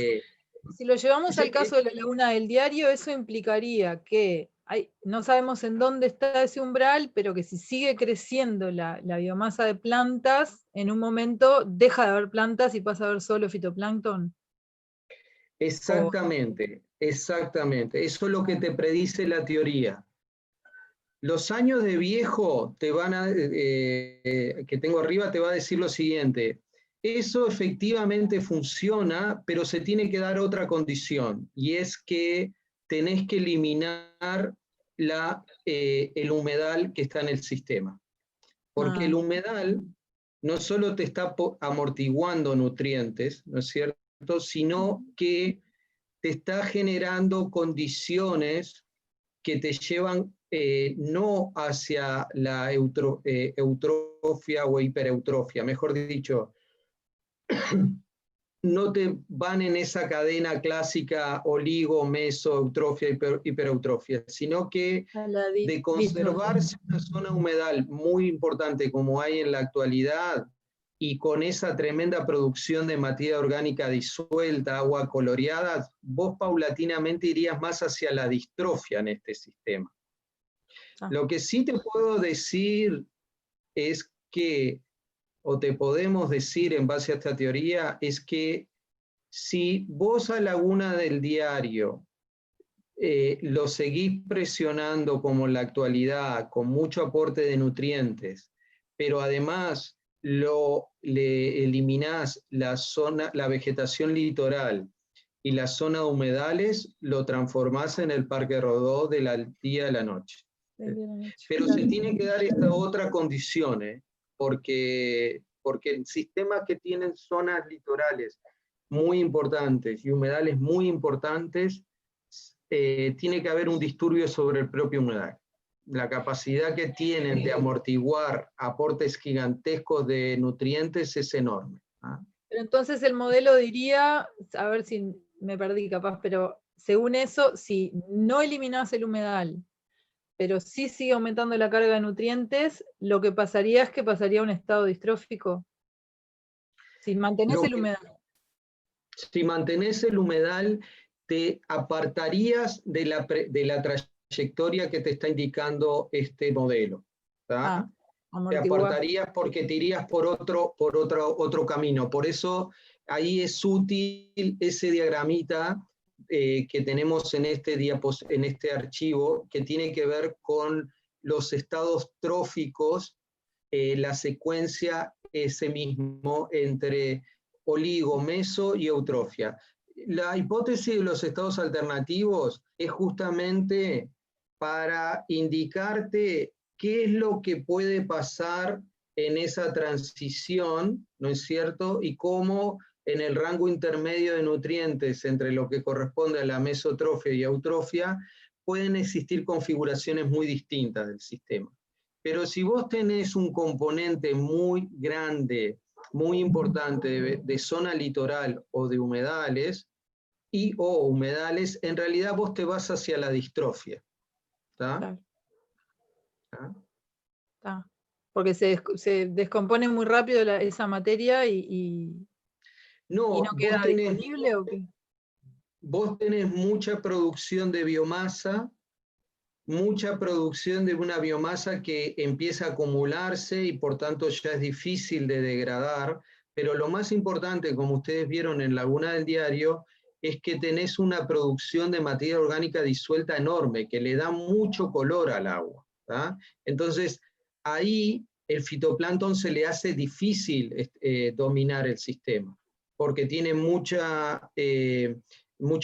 si lo llevamos al caso de la laguna del Diario, eso implicaría que no sabemos en dónde está ese umbral, pero que si sigue creciendo la biomasa de plantas, en un momento deja de haber plantas y pasa a haber solo fitoplancton. Exactamente, exactamente. Eso es lo que te predice la teoría. Los años de viejo que tengo arriba te va a decir lo siguiente. Eso efectivamente funciona, pero se tiene que dar otra condición, y es que tenés que eliminar el humedal que está en el sistema. Porque el humedal no solo te está amortiguando nutrientes, ¿no es cierto?, sino que te está generando condiciones que te llevan no hacia la eutrofia o hipereutrofia, mejor dicho, no te van en esa cadena clásica oligo, meso, eutrofia, hipereutrofia, sino que de conservarse una zona humedal muy importante como hay en la actualidad y con esa tremenda producción de materia orgánica disuelta, agua coloreada, vos paulatinamente irías más hacia la distrofia en este sistema. Lo que sí te puedo decir es que, o te podemos decir en base a esta teoría, es que si vos a Laguna del Diario lo seguís presionando como en la actualidad, con mucho aporte de nutrientes, pero además le eliminás la vegetación litoral y la zona de humedales, lo transformás en el Parque Rodó del día a la noche. Pero se tiene que dar esta otra condición, porque en sistemas que tienen zonas litorales muy importantes y humedales muy importantes, tiene que haber un disturbio sobre el propio humedal. La capacidad que tienen de amortiguar aportes gigantescos de nutrientes es enorme. Pero entonces el modelo diría, a ver si me perdí capaz, pero según eso, si no eliminás el humedal, pero sí sigue aumentando la carga de nutrientes, lo que pasaría es que pasaría a un estado distrófico. Si mantenés el humedal. Si mantenés el humedal, te apartarías de la trayectoria que te está indicando este modelo. Te apartarías porque te irías por otro camino. Por eso ahí es útil ese diagramita que tenemos en este archivo, que tiene que ver con los estados tróficos, la secuencia ese mismo entre oligo, meso y eutrofia. La hipótesis de los estados alternativos es justamente para indicarte qué es lo que puede pasar en esa transición, ¿no es cierto? Y cómo en el rango intermedio de nutrientes entre lo que corresponde a la mesotrofia y eutrofia pueden existir configuraciones muy distintas del sistema. Pero si vos tenés un componente muy grande, muy importante de zona litoral o de humedales, o humedales, en realidad vos te vas hacia la distrofia. ¿Está? ¿Está? Porque se descompone muy rápido esa materia y no queda disponible, ¿o qué? Vos tenés mucha producción de biomasa, mucha producción de una biomasa que empieza a acumularse y por tanto ya es difícil de degradar, pero lo más importante, como ustedes vieron en Laguna del Diario, es que tenés una producción de materia orgánica disuelta enorme, que le da mucho color al agua. Entonces, ahí el fitoplancton se le hace difícil dominar el sistema, porque tiene mucha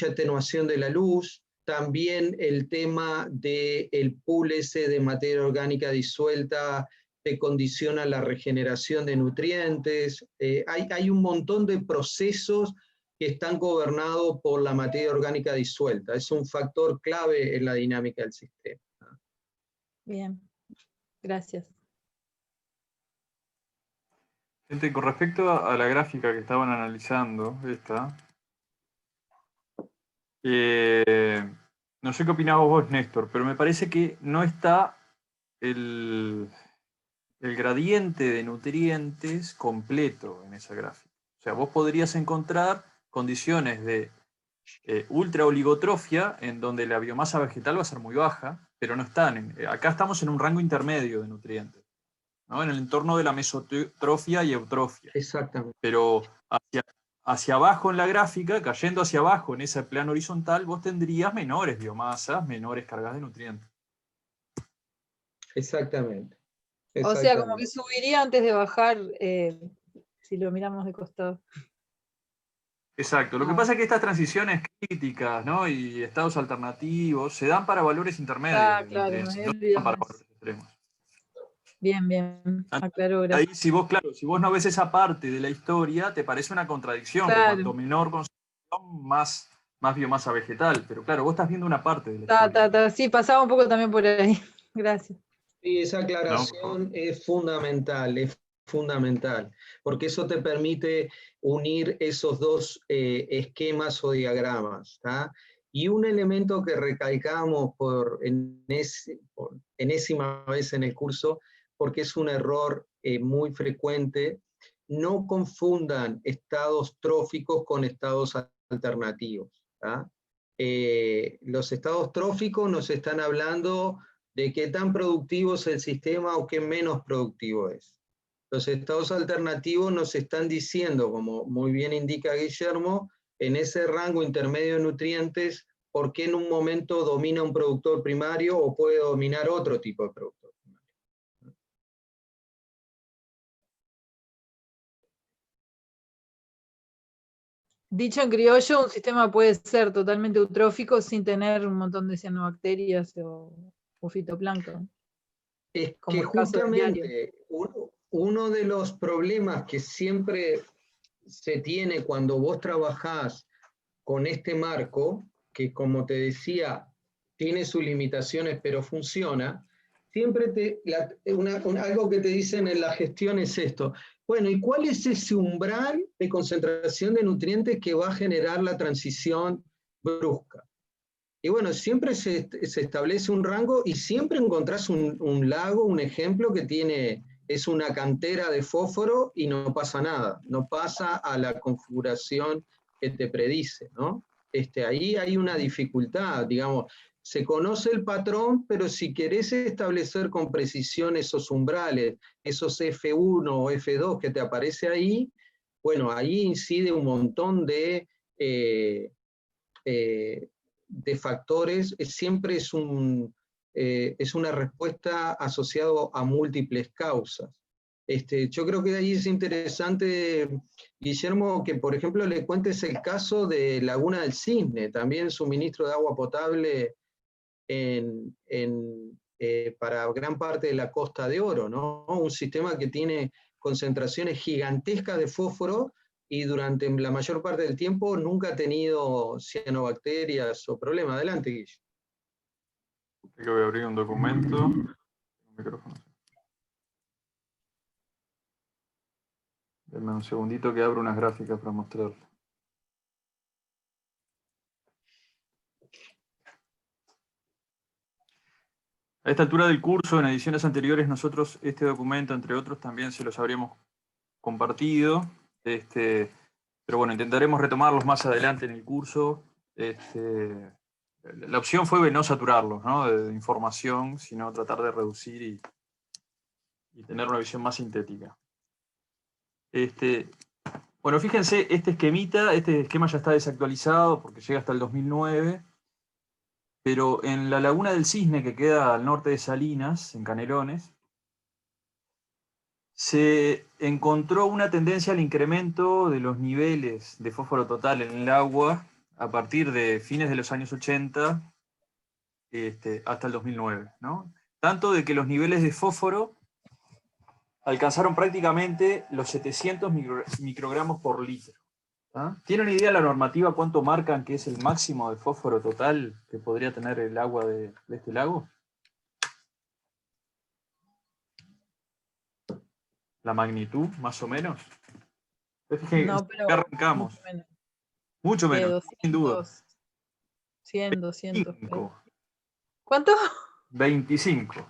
atenuación de la luz. También el tema del pool ese de materia orgánica disuelta te condiciona la regeneración de nutrientes. Hay un montón de procesos que están gobernados por la materia orgánica disuelta. Es un factor clave en la dinámica del sistema. Bien, gracias. Gente, con respecto a la gráfica que estaban analizando, esta, no sé qué opinabas vos, Néstor, pero me parece que no está el gradiente de nutrientes completo en esa gráfica. O sea, vos podrías encontrar condiciones de ultra oligotrofia en donde la biomasa vegetal va a ser muy baja, pero no están. Acá estamos en un rango intermedio de nutrientes, ¿no? En el entorno de la mesotrofia y eutrofia. Exactamente. Pero hacia abajo en la gráfica, cayendo hacia abajo en ese plano horizontal, vos tendrías menores biomasas, menores cargas de nutrientes. Exactamente. O sea, como que Exactamente. subiría antes de bajar, si lo miramos de costado. Exacto. Lo que pasa es que estas transiciones críticas, ¿no? Y estados alternativos se dan para valores intermedios de Claro, me nutrientes, había no olvidado para eso. valores extremos. Bien, bien. Aclaro, Ahí, gracias. si vos no ves esa parte de la historia, te parece una contradicción, que Claro. cuanto menor concentración, más biomasa vegetal. Pero claro, vos estás viendo una parte de la historia. Sí, pasaba un poco también por ahí. Gracias. Sí, esa No, por favor. aclaración es fundamental, porque eso te permite unir esos dos esquemas o diagramas, ¿tá? Y un elemento que recalcamos por enésima vez en el curso, porque es un error muy frecuente, no confundan estados tróficos con estados alternativos, ¿tá? Los estados tróficos nos están hablando de qué tan productivo es el sistema o qué menos productivo es. Los estados alternativos nos están diciendo, como muy bien indica Guillermo, en ese rango intermedio de nutrientes, por qué en un momento domina un productor primario o puede dominar otro tipo de productor primario. Dicho en criollo, un sistema puede ser totalmente eutrófico sin tener un montón de cianobacterias o fitoplancton. Es Como que el caso del diario. justamente uno de los problemas que siempre se tiene cuando vos trabajás con este marco, que como te decía, tiene sus limitaciones, pero funciona, siempre algo que te dicen en la gestión es esto. Bueno, ¿y cuál es ese umbral de concentración de nutrientes que va a generar la transición brusca? Y bueno, siempre se establece un rango y siempre encontrás un lago, un ejemplo que es una cantera de fósforo y no pasa nada, no pasa a la configuración que te predice, ¿no? Ahí hay una dificultad, digamos, se conoce el patrón, pero si querés establecer con precisión esos umbrales, esos F1 o F2 que te aparece ahí, bueno, ahí incide un montón de factores, siempre es una respuesta asociada a múltiples causas. Yo creo que ahí es interesante, Guillermo, que por ejemplo le cuentes el caso de Laguna del Cisne, también suministro de agua potable para gran parte de la Costa de Oro, ¿no? Un sistema que tiene concentraciones gigantescas de fósforo y durante la mayor parte del tiempo nunca ha tenido cianobacterias o problemas. Adelante, Guillermo. Que voy a abrir un documento. Micrófono. Denme un segundito que abro unas gráficas para mostrarles. A esta altura del curso, en ediciones anteriores, nosotros este documento, entre otros, también se los habríamos compartido. Pero bueno, intentaremos retomarlos más adelante en el curso. La opción fue no saturarlos, ¿no? de información, sino tratar de reducir y tener una visión más sintética. Bueno, fíjense, este esquema ya está desactualizado porque llega hasta el 2009, pero en la Laguna del Cisne, que queda al norte de Salinas, en Canelones, se encontró una tendencia al incremento de los niveles de fósforo total en el agua a partir de fines de los años 80 hasta el 2009, ¿no? Tanto de que los niveles de fósforo alcanzaron prácticamente los 700 microgramos por litro. ¿Ah? ¿Tienen idea de la normativa cuánto marcan que es el máximo de fósforo total que podría tener el agua de este lago? la magnitud, más o menos? Fíjense, No, pero acá arrancamos. mucho menos. Mucho menos, 200, sin duda. 100, 200. 25. ¿Cuánto? 25.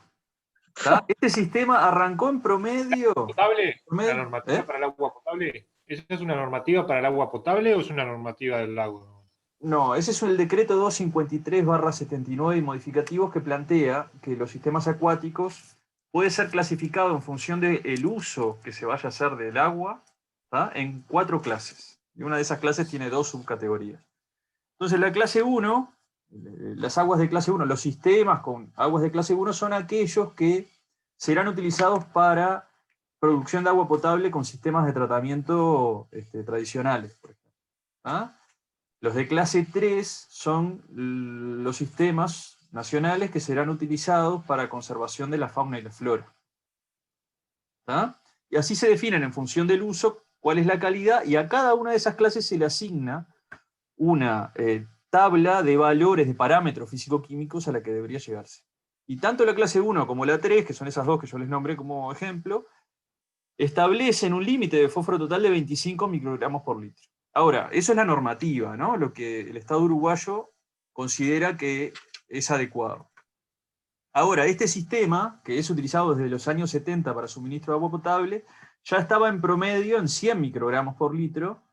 ¿Tá? Este sistema arrancó en promedio. ¿Potable? ¿Una promedio normativa para el agua potable? ¿Esa es una normativa para el agua potable o es una normativa del lago? No, ese es el decreto 253/79 y modificativos que plantea que los sistemas acuáticos puede ser clasificado en función del uso que se vaya a hacer del agua, ¿tá? En 4 clases. Y una de esas clases tiene 2 subcategorías. Entonces la clase 1, las aguas de clase 1, los sistemas con aguas de clase 1 son aquellos que serán utilizados para producción de agua potable con sistemas de tratamiento tradicionales, por ejemplo. ¿Ah? Los de clase 3 son los sistemas nacionales que serán utilizados para conservación de la fauna y la flora. ¿Ah? Y así se definen en función del uso cuál es la calidad, y a cada una de esas clases se le asigna una tabla de valores, de parámetros físico-químicos a la que debería llegarse. Y tanto la clase 1 como la 3, que son esas dos que yo les nombré como ejemplo, establecen un límite de fósforo total de 25 microgramos por litro. Ahora, eso es la normativa, ¿no? Lo que el Estado uruguayo considera que es adecuado. Ahora, este sistema, que es utilizado desde los años 70 para suministro de agua potable, ya estaba en promedio en 100 microgramos por litro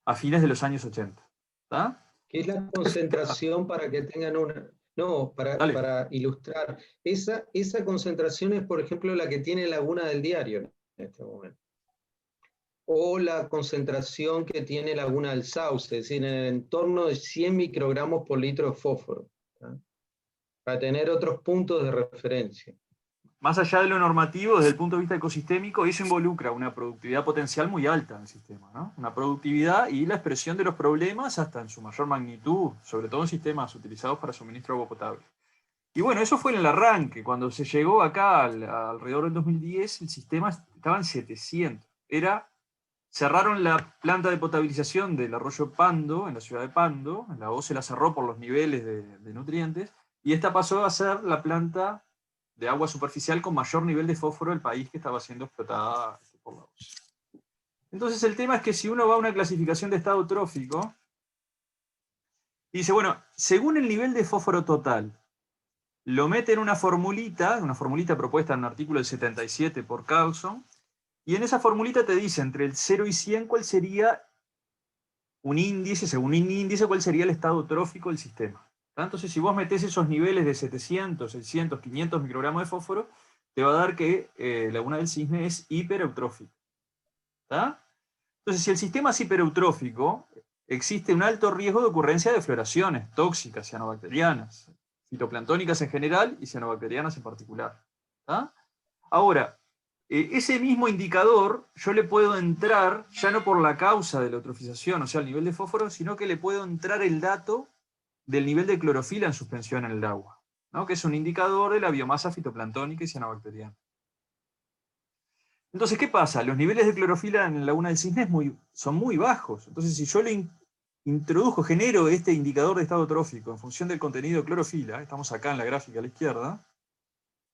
a fines de los años 80. ¿Tá? ¿Qué es la concentración para que tengan una... No, para ilustrar. Esa concentración es, por ejemplo, la que tiene Laguna del Diario en este momento. O la concentración que tiene Laguna del Sauce, es decir, en el entorno de 100 microgramos por litro de fósforo. ¿Tá? Para tener otros puntos de referencia. Más allá de lo normativo, desde el punto de vista ecosistémico, eso involucra una productividad potencial muy alta en el sistema, ¿no? Una productividad y la expresión de los problemas hasta en su mayor magnitud, sobre todo en sistemas utilizados para suministro de agua potable. Y bueno, eso fue en el arranque. Cuando se llegó acá alrededor del 2010, el sistema estaba en 700. Cerraron la planta de potabilización del arroyo Pando, en la ciudad de Pando, la voz se la cerró por los niveles de nutrientes, y esta pasó a ser la planta de agua superficial con mayor nivel de fósforo del país que estaba siendo explotada por la voz. Entonces el tema es que si uno va a una clasificación de estado trófico, dice, bueno, según el nivel de fósforo total, lo mete en una formulita propuesta en un artículo del 77 por Carlson, y en esa formulita te dice entre el 0 y 100 cuál sería un índice, según un índice, cuál sería el estado trófico del sistema. Entonces, si vos metés esos niveles de 700, 600, 500 microgramos de fósforo, te va a dar que Laguna del Cisne es hipereutrófico. ¿Tá? Entonces, si el sistema es hipereutrófico, existe un alto riesgo de ocurrencia de floraciones tóxicas, cianobacterianas, fitoplanctónicas en general y cianobacterianas en particular. ¿Tá? Ahora, ese mismo indicador yo le puedo entrar, ya no por la causa de la eutrofización, o sea, el nivel de fósforo, sino que le puedo entrar el dato del nivel de clorofila en suspensión en el agua, ¿no? Que es un indicador de la biomasa fitoplanctónica y cianobacteriana. Entonces, ¿qué pasa? Los niveles de clorofila en la Laguna del Cisne son muy bajos. Entonces, si yo le genero este indicador de estado trófico en función del contenido de clorofila, estamos acá en la gráfica a la izquierda,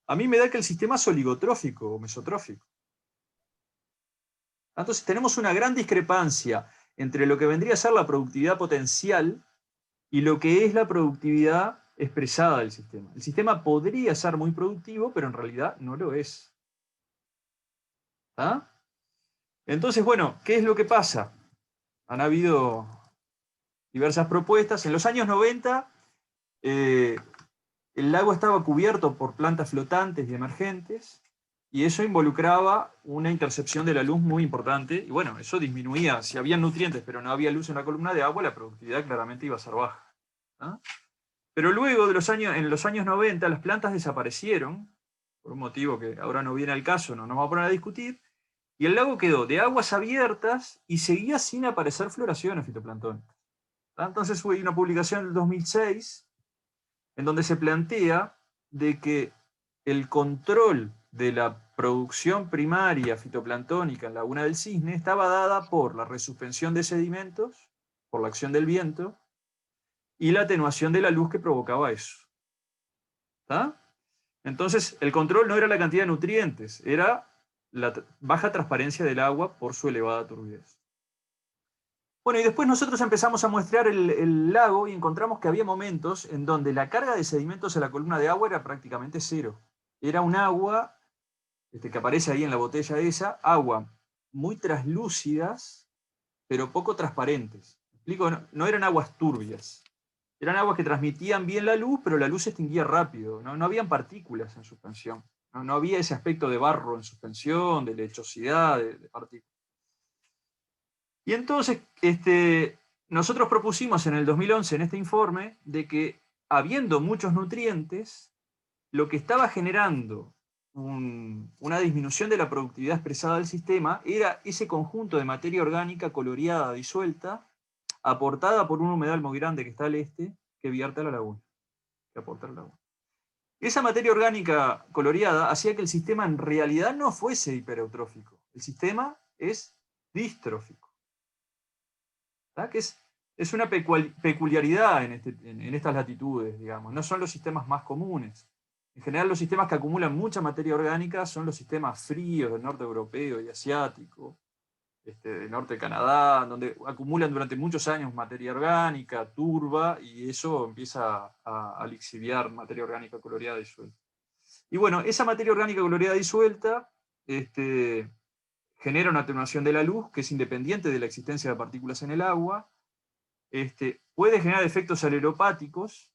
a mí me da que el sistema es oligotrófico o mesotrófico. Entonces, tenemos una gran discrepancia entre lo que vendría a ser la productividad potencial y lo que es la productividad expresada del sistema. El sistema podría ser muy productivo, pero en realidad no lo es. ¿Ah? Entonces, bueno, ¿qué es lo que pasa? Han habido diversas propuestas. En los años 90, el lago estaba cubierto por plantas flotantes y emergentes, y eso involucraba una intercepción de la luz muy importante, y bueno, eso disminuía. Si había nutrientes, pero no había luz en la columna de agua, la productividad claramente iba a ser baja. ¿Ah? Pero luego, en los años 90, las plantas desaparecieron, por un motivo que ahora no viene al caso, no nos vamos a poner a discutir, y el lago quedó de aguas abiertas y seguía sin aparecer floraciones fitoplanctónicas. Entonces hubo una publicación en el 2006 en donde se plantea de que el control de la producción primaria fitoplanctónica en Laguna del Cisne estaba dada por la resuspensión de sedimentos, por la acción del viento, y la atenuación de la luz que provocaba eso. ¿Tá? Entonces, el control no era la cantidad de nutrientes, era la baja transparencia del agua por su elevada turbidez. Bueno, y después nosotros empezamos a muestrear el lago y encontramos que había momentos en donde la carga de sedimentos en la columna de agua era prácticamente cero. Era un agua, que aparece ahí en la botella esa, agua muy translúcidas, pero poco transparentes. ¿Me explico? No eran aguas turbias. Eran aguas que transmitían bien la luz, pero la luz se extinguía rápido. No habían partículas en suspensión. No había ese aspecto de barro en suspensión, de lechosidad, de partículas. Y entonces, nosotros propusimos en el 2011, en este informe, de que habiendo muchos nutrientes, lo que estaba generando una disminución de la productividad expresada del sistema era ese conjunto de materia orgánica coloreada, disuelta, aportada por un humedal muy grande que está al este, que vierte a la laguna, que aporta a la laguna. Esa materia orgánica coloreada hacía que el sistema en realidad no fuese hipereutrófico. El sistema es distrófico. ¿Verdad? Que es una peculiaridad en estas latitudes, digamos. No son los sistemas más comunes. En general, los sistemas que acumulan mucha materia orgánica son los sistemas fríos del norte europeo y asiático, del norte de Canadá, donde acumulan durante muchos años materia orgánica, turba, y eso empieza a lixiviar materia orgánica coloreada disuelta. Y bueno, esa materia orgánica coloreada disuelta genera una atenuación de la luz, que es independiente de la existencia de partículas en el agua, puede generar efectos aleropáticos,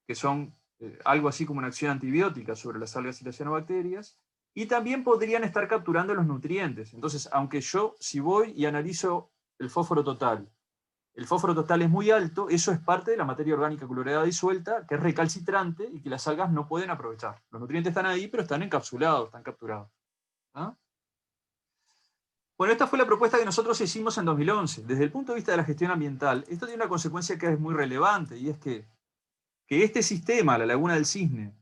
que son algo así como una acción antibiótica sobre las algas y las cianobacterias, y también podrían estar capturando los nutrientes. Entonces, aunque yo, si voy y analizo el fósforo total es muy alto, eso es parte de la materia orgánica coloreada disuelta, que es recalcitrante y que las algas no pueden aprovechar. Los nutrientes están ahí, pero están encapsulados, están capturados. ¿Ah? Bueno, esta fue la propuesta que nosotros hicimos en 2011. Desde el punto de vista de la gestión ambiental, esto tiene una consecuencia que es muy relevante, y es que este sistema, la Laguna del Cisne,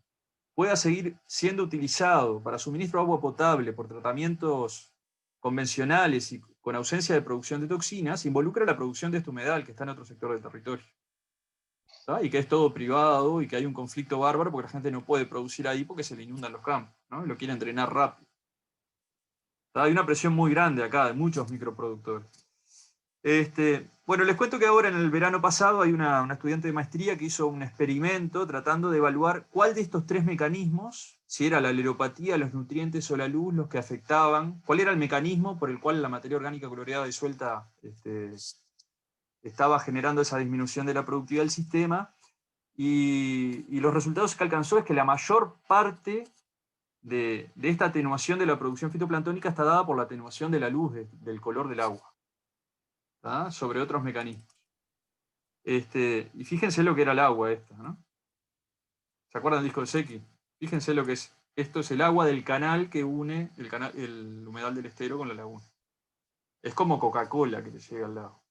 pueda seguir siendo utilizado para suministro de agua potable por tratamientos convencionales y con ausencia de producción de toxinas, involucra la producción de este humedal que está en otro sector del territorio. ¿Tá? Y que es todo privado y que hay un conflicto bárbaro porque la gente no puede producir ahí porque se le inundan los campos, ¿no? Y lo quieren drenar rápido. ¿Tá? Hay una presión muy grande acá de muchos microproductores. Bueno, les cuento que ahora en el verano pasado hay una estudiante de maestría que hizo un experimento tratando de evaluar cuál de estos tres mecanismos, si era la aleropatía, los nutrientes o la luz, los que afectaban, cuál era el mecanismo por el cual la materia orgánica coloreada disuelta estaba generando esa disminución de la productividad del sistema, y los resultados que alcanzó es que la mayor parte de esta atenuación de la producción fitoplanctónica está dada por la atenuación de la luz, del color del agua. ¿Ah? Sobre otros mecanismos. Y fíjense lo que era el agua esta, ¿no? ¿Se acuerdan del disco de Secchi? Fíjense lo que es. Esto es el agua del canal que une el humedal del estero con la laguna. Es como Coca-Cola que te llega al lado.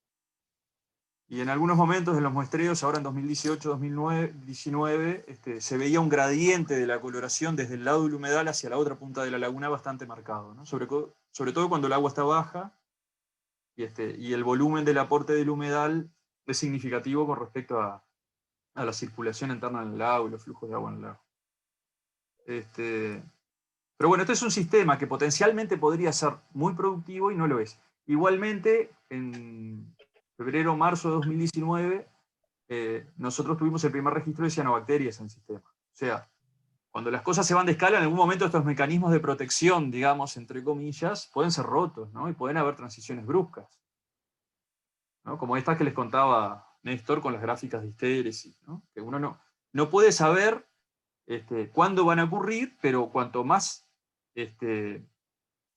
Y en algunos momentos de los muestreos, ahora en 2018-2019, se veía un gradiente de la coloración desde el lado del humedal hacia la otra punta de la laguna bastante marcado, ¿no? Sobre todo cuando el agua está baja, y el volumen del aporte del humedal es significativo con respecto a la circulación interna del lago y los flujos de agua en el lago. Pero bueno, este es un sistema que potencialmente podría ser muy productivo y no lo es. Igualmente, en febrero o marzo de 2019, nosotros tuvimos el primer registro de cianobacterias en el sistema. O sea, cuando las cosas se van de escala, en algún momento estos mecanismos de protección, digamos, entre comillas, pueden ser rotos, ¿no? Y pueden haber transiciones bruscas, ¿no? Como estas que les contaba Néstor con las gráficas de histéresis, ¿no? Que uno no puede saber cuándo van a ocurrir, pero cuanto más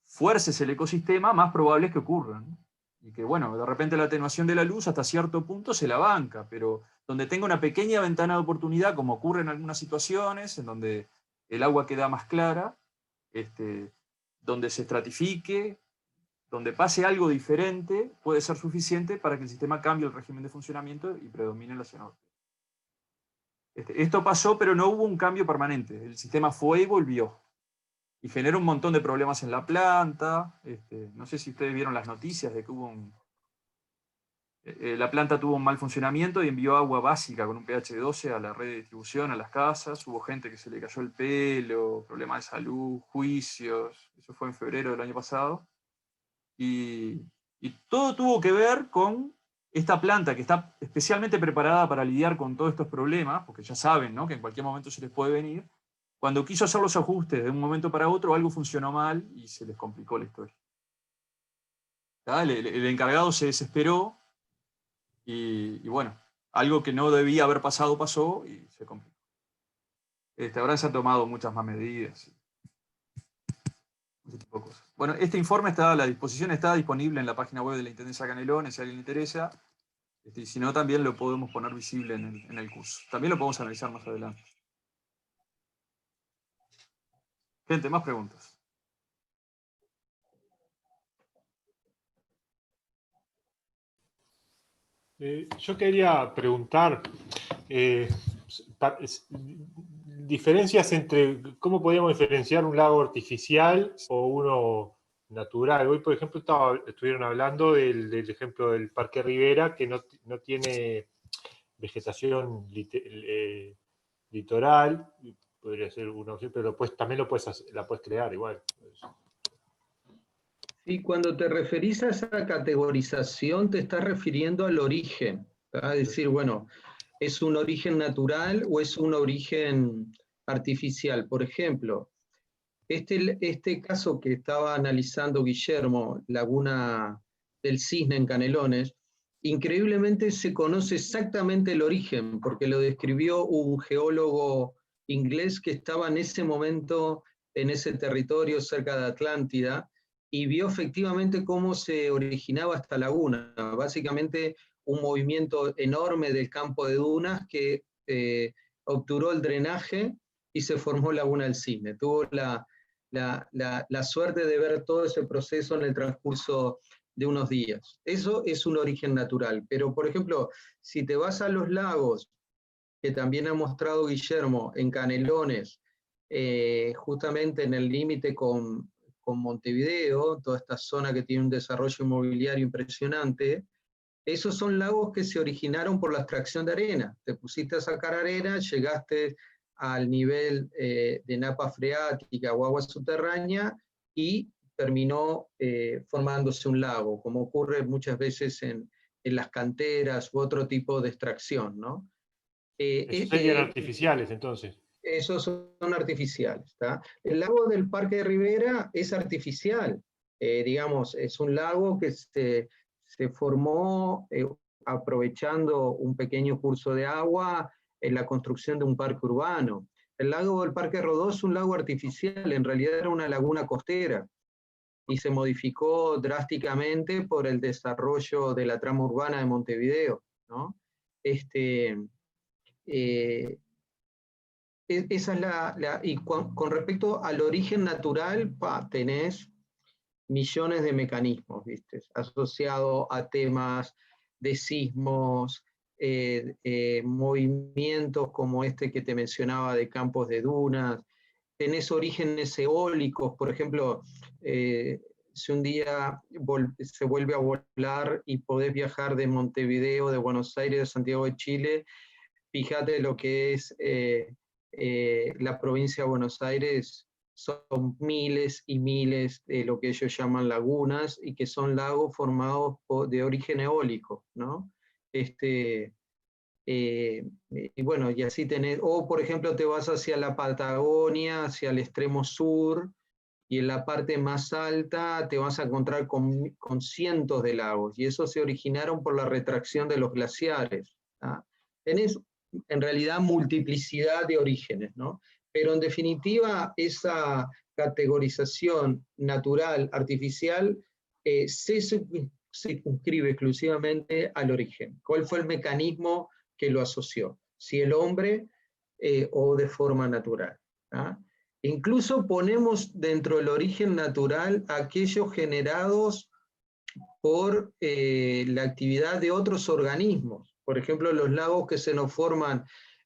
fuerces el ecosistema, más probable es que ocurran, ¿no? Y que, bueno, de repente la atenuación de la luz hasta cierto punto se la banca, pero donde tenga una pequeña ventana de oportunidad, como ocurre en algunas situaciones, en donde el agua queda más clara, donde se estratifique, donde pase algo diferente, puede ser suficiente para que el sistema cambie el régimen de funcionamiento y predomine la cianobacteria. Esto pasó, pero no hubo un cambio permanente. El sistema fue y volvió. Y generó un montón de problemas en la planta. No sé si ustedes vieron las noticias de que hubo La planta tuvo un mal funcionamiento y envió agua básica con un pH de 12 a la red de distribución, a las casas. Hubo gente que se le cayó el pelo, problemas de salud, juicios. Eso fue en febrero del año pasado. Y todo tuvo que ver con esta planta que está especialmente preparada para lidiar con todos estos problemas, porque ya saben, ¿no?, que en cualquier momento se les puede venir. Cuando quiso hacer los ajustes de un momento para otro, algo funcionó mal y se les complicó la historia. El encargado se desesperó y bueno, algo que no debía haber pasado pasó y se complicó. Ahora se han tomado muchas más medidas. Ese tipo de cosas. Bueno, este informe la disposición está disponible en la página web de la Intendencia Canelones, si a alguien le interesa. Y si no, también lo podemos poner visible en el curso. También lo podemos analizar más adelante. Gente, más preguntas. Yo quería preguntar diferencias entre cómo podríamos diferenciar un lago artificial o uno natural. Hoy, por ejemplo, estuvieron hablando del ejemplo del Parque Rivera, que no tiene vegetación litoral, podría ser una opción, pero también la puedes crear igual. Y cuando te referís a esa categorización, te estás refiriendo al origen. Es decir, bueno, ¿es un origen natural o es un origen artificial? Por ejemplo, este caso que estaba analizando Guillermo, Laguna del Cisne en Canelones, increíblemente se conoce exactamente el origen, porque lo describió un geólogo inglés que estaba en ese momento en ese territorio cerca de Atlántida, y vio efectivamente cómo se originaba esta laguna. Básicamente un movimiento enorme del campo de dunas que obturó el drenaje y se formó Laguna del Cisne. Tuvo la suerte de ver todo ese proceso en el transcurso de unos días. Eso es un origen natural. Pero, por ejemplo, si te vas a los lagos, que también ha mostrado Guillermo en Canelones, justamente en el límite con Montevideo, toda esta zona que tiene un desarrollo inmobiliario impresionante, esos son lagos que se originaron por la extracción de arena. Te pusiste a sacar arena, llegaste al nivel de napa freática o agua subterránea y terminó formándose un lago, como ocurre muchas veces en las canteras u otro tipo de extracción, ¿no? Serían artificiales, entonces. Esos son artificiales. ¿Tá? El lago del Parque de Rivera es artificial. Digamos, es un lago que se formó aprovechando un pequeño curso de agua en la construcción de un parque urbano. El lago del Parque Rodó es un lago artificial, en realidad era una laguna costera y se modificó drásticamente por el desarrollo de la trama urbana de Montevideo, ¿no? Esa es y con respecto al origen natural, tenés millones de mecanismos, ¿viste? Asociado a temas de sismos, movimientos como este que te mencionaba de campos de dunas, tenés orígenes eólicos, por ejemplo, si un día se vuelve a volar y podés viajar de Montevideo, de Buenos Aires, de Santiago de Chile, fíjate lo que es la provincia de Buenos Aires, son miles y miles de lo que ellos llaman lagunas y que son lagos formados de origen eólico, ¿no? Y bueno, y así tenés, o por ejemplo te vas hacia la Patagonia, hacia el extremo sur, y en la parte más alta te vas a encontrar con cientos de lagos, y esos se originaron por la retracción de los glaciares. ¿Ah? Tenés en realidad multiplicidad de orígenes, ¿no? Pero en definitiva esa categorización natural, artificial, se circunscribe exclusivamente al origen. ¿Cuál fue el mecanismo que lo asoció? Si el hombre o de forma natural. ¿Ah? Incluso ponemos dentro del origen natural aquellos generados por la actividad de otros organismos. Por ejemplo, los lagos que se nos forman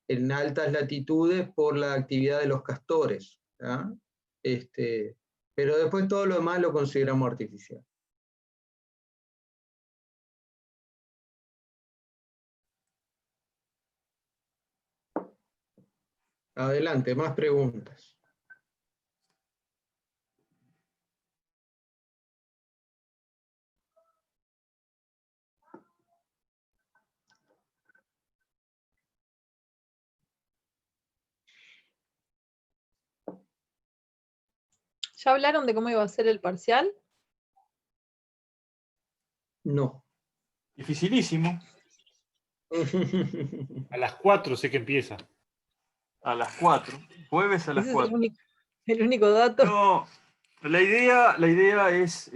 en altas latitudes por la actividad de los castores. ¿Ah? Pero después todo lo demás lo consideramos artificial. Adelante, más preguntas. ¿Ya hablaron de cómo iba a ser el parcial? No. Dificilísimo. A las 4 sé que empieza. A las 4. Jueves a las Ese es 4. el único dato. No, la idea es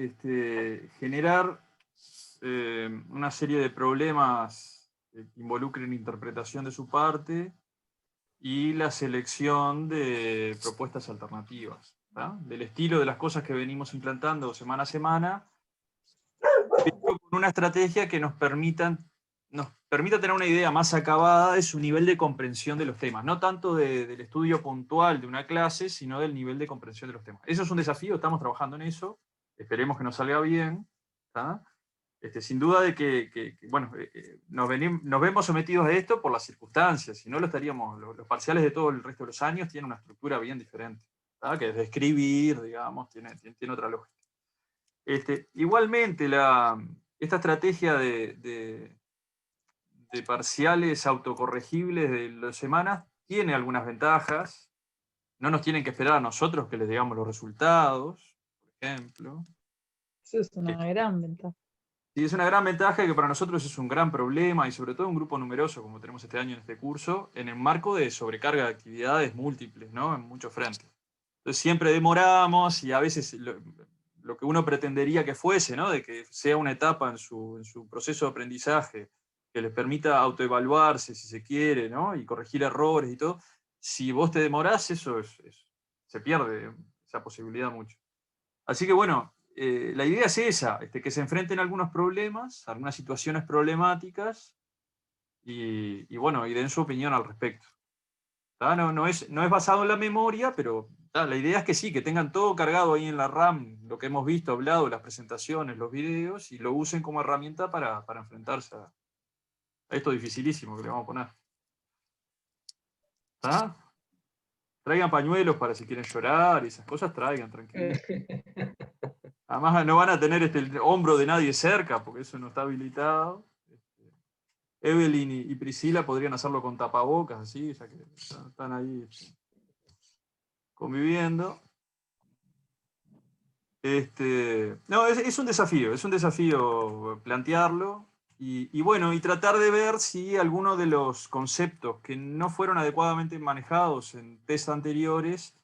generar una serie de problemas que involucren interpretación de su parte y la selección de propuestas alternativas, ¿tá? Del estilo de las cosas que venimos implantando semana a semana, pero con una estrategia que nos permita tener una idea más acabada de su nivel de comprensión de los temas, no tanto del estudio puntual de una clase, sino del nivel de comprensión de los temas. Eso es un desafío, estamos trabajando en eso, esperemos que nos salga bien, ¿tá? Sin duda de que bueno, nos vemos sometidos a esto por las circunstancias, si no lo estaríamos, los parciales de todo el resto de los años tienen una estructura bien diferente, ¿tá? Que desde escribir, digamos, tiene otra lógica. Igualmente, esta estrategia de parciales autocorregibles de las semanas tiene algunas ventajas, no nos tienen que esperar a nosotros que les digamos los resultados, por ejemplo. Eso es una gran ventaja. Sí, es una gran ventaja que para nosotros es un gran problema y sobre todo un grupo numeroso como tenemos este año en este curso, en el marco de sobrecarga de actividades múltiples, ¿no? En muchos frentes. Entonces siempre demoramos y a veces lo que uno pretendería que fuese, ¿no? De que sea una etapa en su proceso de aprendizaje que les permita autoevaluarse si se quiere, ¿no? Y corregir errores y todo. Si vos te demorás, se pierde esa posibilidad mucho. Así que bueno, la idea es esa, que se enfrenten a algunos problemas, a algunas situaciones problemáticas, y bueno, y den su opinión al respecto. No es basado en la memoria, pero la idea es que sí, que tengan todo cargado ahí en la RAM, lo que hemos visto, hablado, las presentaciones, los videos, y lo usen como herramienta para enfrentarse a esto dificilísimo que le vamos a poner. ¿Está? Traigan pañuelos para si quieren llorar y esas cosas, traigan, tranquilo. Además no van a tener el hombro de nadie cerca, porque eso no está habilitado. Evelyn y Priscila podrían hacerlo con tapabocas, así, ya que están ahí conviviendo. No, es un desafío plantearlo. Y bueno, y tratar de ver si alguno de los conceptos que no fueron adecuadamente manejados en test anteriores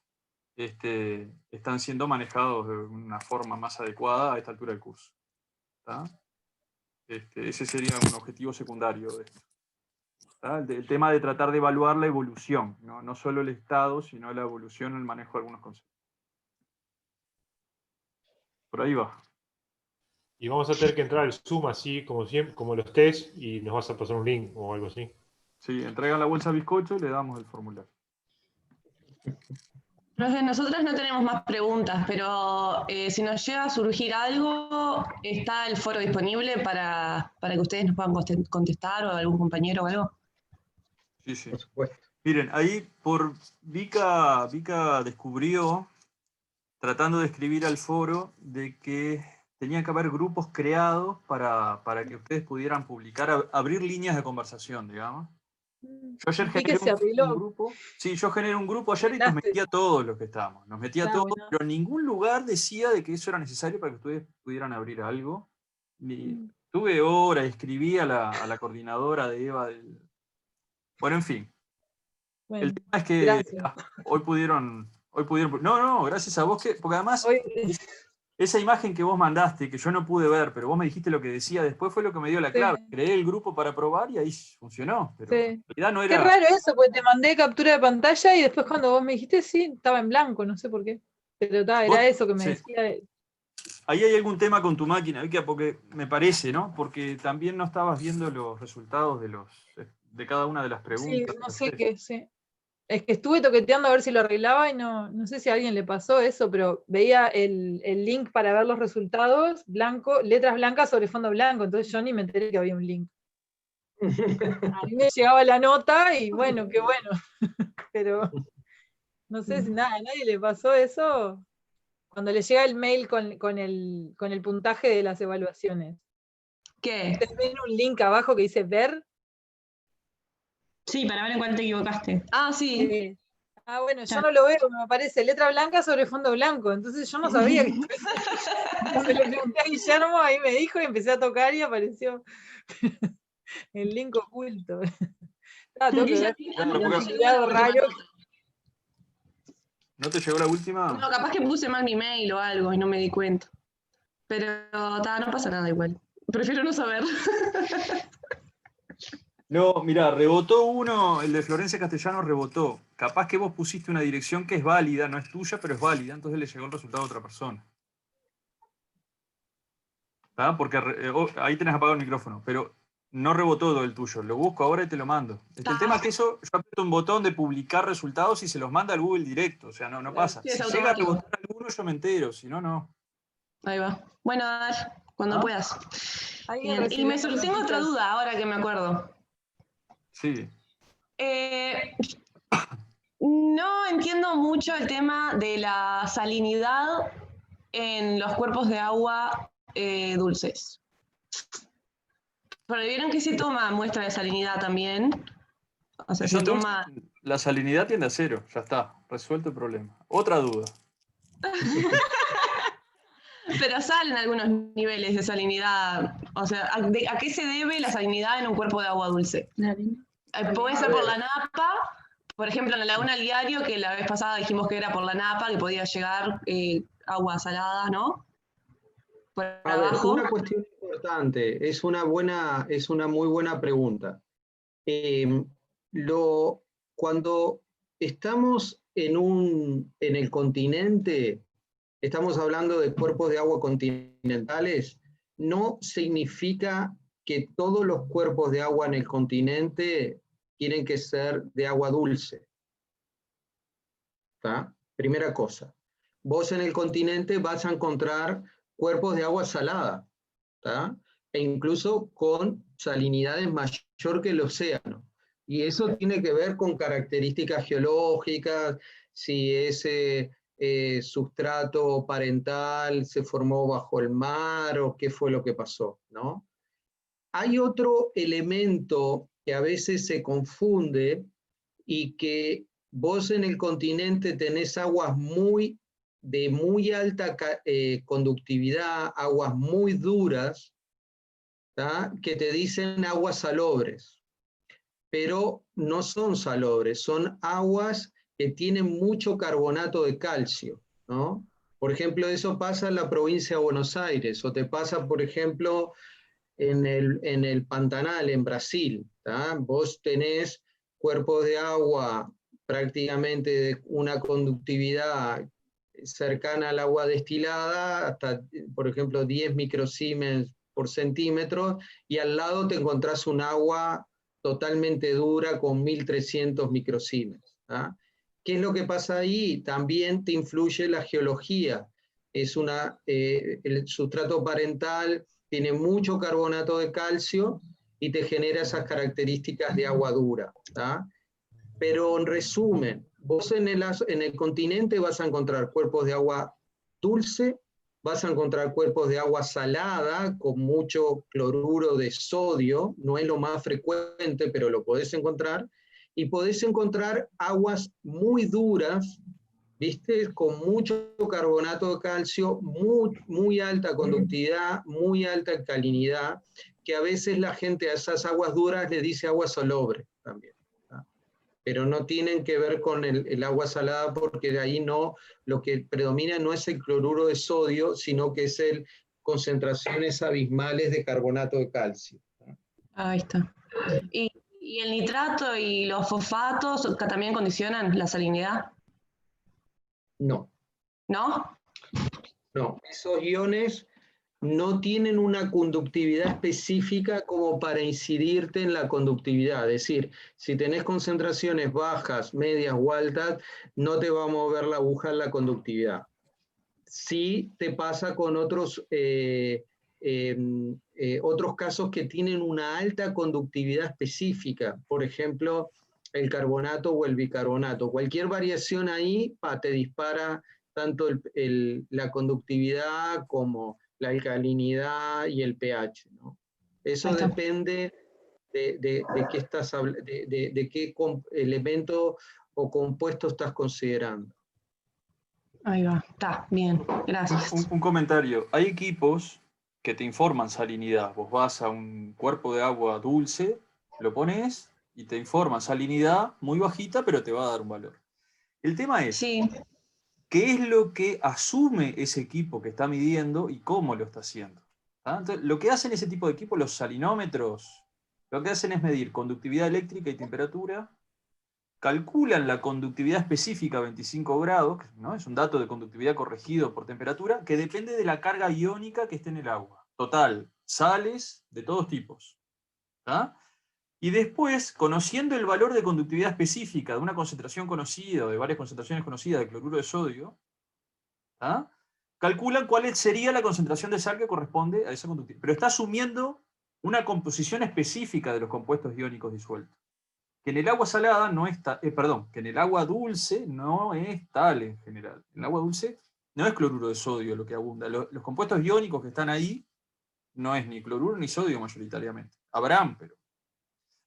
están siendo manejados de una forma más adecuada a esta altura del curso. ¿Tá? Ese sería un objetivo secundario de esto. ¿Tá? El tema de tratar de evaluar la evolución, no solo el estado, sino la evolución en el manejo de algunos conceptos. Por ahí va. Y vamos a tener que entrar al Zoom así, como siempre, como los test, y nos vas a pasar un link o algo así. Sí, entregan la bolsa de bizcocho y le damos el formulario. Profe, nosotros no tenemos más preguntas, pero si nos llega a surgir algo, ¿está el foro disponible para que ustedes nos puedan contestar o algún compañero o algo? Sí, sí. Por supuesto. Miren, ahí por Vika descubrió, tratando de escribir al foro, de que tenían que haber grupos creados para que ustedes pudieran publicar, abrir líneas de conversación, digamos. Yo ayer generé un grupo. Sí, yo generé un grupo ayer y nos metí a todos los que estábamos. Nos metí a todos, bueno. Pero en ningún lugar decía de que eso era necesario para que ustedes pudieran abrir algo. Tuve horas, escribí a la coordinadora de Eva. Bueno, en fin. Bueno, el tema es que hoy pudieron. No, gracias a vos, porque además esa imagen que vos mandaste, que yo no pude ver, pero vos me dijiste lo que decía después, fue lo que me dio la clave. Sí. Creé el grupo para probar y ahí funcionó. Pero en realidad no era... Qué raro eso, porque te mandé captura de pantalla y después cuando vos me dijiste, sí, estaba en blanco, no sé por qué. Pero era eso que me decía. Ahí hay algún tema con tu máquina, Vika, porque me parece, ¿no? Porque también no estabas viendo los resultados de cada una de las preguntas. Sí, no sé qué, sí. Es que estuve toqueteando a ver si lo arreglaba y no sé si a alguien le pasó eso, pero veía el link para ver los resultados, blanco, letras blancas sobre fondo blanco, entonces yo ni me enteré que había un link. A mí me llegaba la nota y bueno, qué bueno. Pero no sé si a nadie le pasó eso. Cuando le llega el mail con el puntaje de las evaluaciones. ¿Qué? ¿Ustedes ven un link abajo que dice ver? Sí, para ver en cuál te equivocaste. Ah, sí. Bueno, yo no lo veo, me aparece letra blanca sobre fondo blanco, entonces yo no sabía que Entonces le pregunté a Guillermo, ahí me dijo y empecé a tocar y apareció el link oculto. Tengo que ver Claro, un porque- afiliado raro. ¿No te llegó la última? No, capaz que puse mal mi mail o algo y no me di cuenta. Pero no pasa nada igual. Prefiero no saber. No, mira, rebotó uno, el de Florencia Castellano rebotó. Capaz que vos pusiste una dirección que es válida, no es tuya, pero es válida, entonces le llegó el resultado a otra persona. ¿Tá? Porque ahí tenés apagado el micrófono, pero no rebotó todo el tuyo. Lo busco ahora y te lo mando. El tema es que eso, yo aprieto un botón de publicar resultados y se los manda al Google directo, o sea, no pasa. Sí, es Si llega a automático. rebotar alguno, yo me entero, si no, no. Ahí va. Bueno, a ver, cuando ¿Ah? puedas. Ahí Bien. Y tengo otra duda ahora que me acuerdo. Sí. No entiendo mucho el tema de la salinidad en los cuerpos de agua dulces. Pero vieron que se toma muestra de salinidad también. O sea, Si son se toma. dulces, la salinidad tiende a cero, ya está, resuelto el problema. Otra duda. Pero salen algunos niveles de salinidad. O sea, ¿a qué se debe la salinidad en un cuerpo de agua dulce? Puede ser por la napa, por ejemplo, en la Laguna del Diario, que la vez pasada dijimos que era por la napa, que podía llegar agua salada, ¿no? Por A ver, abajo. una cuestión importante, es una muy buena pregunta. Cuando estamos en el continente, estamos hablando de cuerpos de agua continentales, no significa que todos los cuerpos de agua en el continente tienen que ser de agua dulce. ¿Tá? Primera cosa. Vos en el continente vas a encontrar cuerpos de agua salada, ¿tá? E incluso con salinidades mayor que el océano. Y eso tiene que ver con características geológicas, si ese sustrato parental se formó bajo el mar o qué fue lo que pasó, ¿no? Hay otro elemento que a veces se confunde y que vos en el continente tenés aguas de muy alta conductividad, aguas muy duras, ¿tá? Que te dicen aguas salobres, pero no son salobres, son aguas que tienen mucho carbonato de calcio, ¿no? Por ejemplo, eso pasa en la provincia de Buenos Aires, o te pasa, por ejemplo, en el Pantanal, en Brasil, ¿tá? Vos tenés cuerpos de agua prácticamente de una conductividad cercana al agua destilada, hasta, por ejemplo, 10 microsiemens por centímetro, y al lado te encontrás un agua totalmente dura con 1300 microsiemens. ¿Tá? ¿Qué es lo que pasa ahí? También te influye la geología. El sustrato parental tiene mucho carbonato de calcio y te genera esas características de agua dura. ¿Tá? Pero en resumen, vos en el continente vas a encontrar cuerpos de agua dulce, vas a encontrar cuerpos de agua salada con mucho cloruro de sodio, no es lo más frecuente, pero lo podés encontrar, y podés encontrar aguas muy duras, ¿viste? Con mucho carbonato de calcio, muy alta conductividad, muy alta alcalinidad, que a veces la gente a esas aguas duras le dice agua salobre también. ¿Tá? Pero no tienen que ver con el agua salada, porque de ahí no, lo que predomina no es el cloruro de sodio, sino que es concentraciones abismales de carbonato de calcio. ¿Tá? Ahí está. ¿Y el nitrato y los fosfatos también condicionan la salinidad? No. ¿No? No, esos iones no tienen una conductividad específica como para incidirte en la conductividad. Es decir, si tenés concentraciones bajas, medias o altas, no te va a mover la aguja en la conductividad. Sí te pasa con otros otros casos que tienen una alta conductividad específica, por ejemplo, el carbonato o el bicarbonato. Cualquier variación ahí te dispara tanto la conductividad como la alcalinidad y el pH, ¿no? Eso depende de qué elemento o compuesto estás considerando. Ahí va, está, bien, gracias. Un comentario. Hay equipos que te informan salinidad. Vos vas a un cuerpo de agua dulce, lo pones y te informa salinidad muy bajita, pero te va a dar un valor. El tema es, Sí. ¿qué es lo que asume ese equipo que está midiendo y cómo lo está haciendo? Entonces, lo que hacen ese tipo de equipos, los salinómetros, lo que hacen es medir conductividad eléctrica y temperatura, calculan la conductividad específica a 25 grados, ¿no? Es un dato de conductividad corregido por temperatura, que depende de la carga iónica que esté en el agua. Total, sales de todos tipos. ¿Tá? Y después, conociendo el valor de conductividad específica de una concentración conocida, o de varias concentraciones conocidas de cloruro de sodio, ¿tá? Calculan cuál sería la concentración de sal que corresponde a esa conductividad. Pero está asumiendo una composición específica de los compuestos iónicos disueltos. Que en el agua salada no es que en el agua dulce no es tal en general. En el agua dulce no es cloruro de sodio lo que abunda. Los compuestos iónicos que están ahí no es ni cloruro ni sodio mayoritariamente. Habrán, pero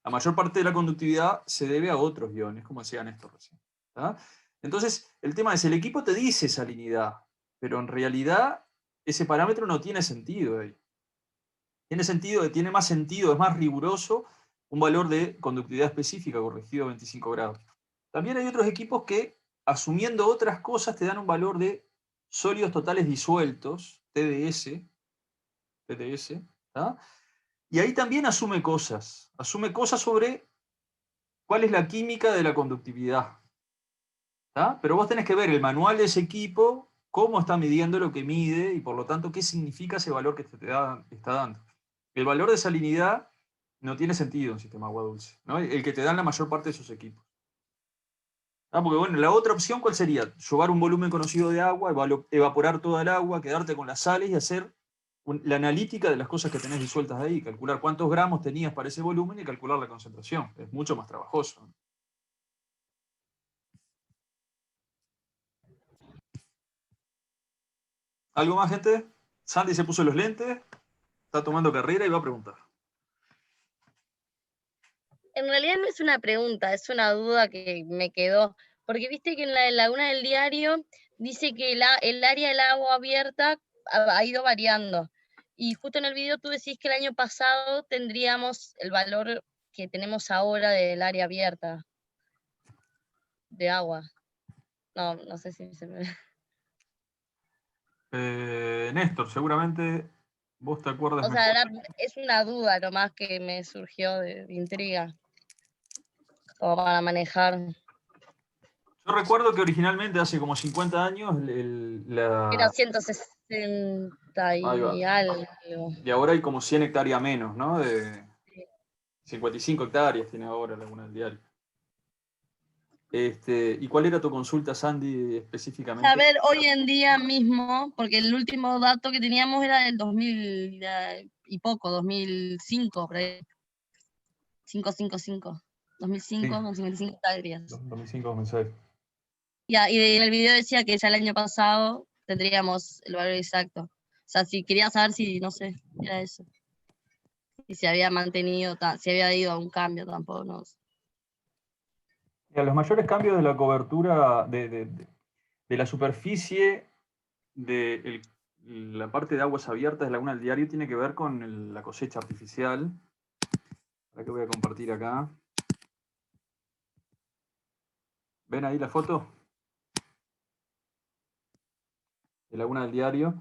la mayor parte de la conductividad se debe a otros iones, como decía Néstor recién. ¿Tá? Entonces, el tema es, el equipo te dice salinidad, pero en realidad ese parámetro no tiene sentido ahí. Tiene más sentido, es más riguroso un valor de conductividad específica corregido a 25 grados. También hay otros equipos que, asumiendo otras cosas, te dan un valor de sólidos totales disueltos, TDS, ¿tá? Y ahí también asume cosas sobre cuál es la química de la conductividad. ¿Tá? Pero vos tenés que ver el manual de ese equipo, cómo está midiendo lo que mide y por lo tanto qué significa ese valor que te está dando. El valor de salinidad no tiene sentido en un sistema agua dulce, ¿no? El que te dan la mayor parte de sus equipos. Porque bueno, la otra opción, ¿cuál sería? Llevar un volumen conocido de agua, evaporar toda el agua, quedarte con las sales y hacer la analítica de las cosas que tenés disueltas ahí, calcular cuántos gramos tenías para ese volumen y calcular la concentración. Es mucho más trabajoso. ¿Algo más, gente? Sandy se puso los lentes, está tomando carrera y va a preguntar. En realidad no es una pregunta, es una duda que me quedó. Porque viste que en la Laguna del Diario dice que el área del agua abierta ha ido variando. Y justo en el video tú decís que el año pasado tendríamos el valor que tenemos ahora del área abierta de agua. No sé si se me... Néstor, seguramente vos te acuerdas. O sea, es una duda nomás que me surgió de intriga. Como para manejar. Yo recuerdo que originalmente, hace como 50 años, Era 160 y algo. Y ahora hay como 100 hectáreas menos, ¿no? De 55 hectáreas tiene ahora Laguna del Diario. ¿Y cuál era tu consulta, Sandy, específicamente? A ver, hoy en día mismo, porque el último dato que teníamos era del 2000 y poco, 2005, por ahí. 555. 2005, sí. Con 55 hectáreas. 2005-2006. Ya, y en el video decía que ya el año pasado tendríamos el valor exacto. O sea, si quería saber si, no sé, era eso. Y si había mantenido, si había ido a un cambio tampoco, no sé. Los mayores cambios de la cobertura de la superficie de la parte de aguas abiertas de Laguna del Diario tiene que ver con la cosecha artificial. Ahora que voy a compartir acá. ¿Ven ahí la foto? De Laguna del Diario.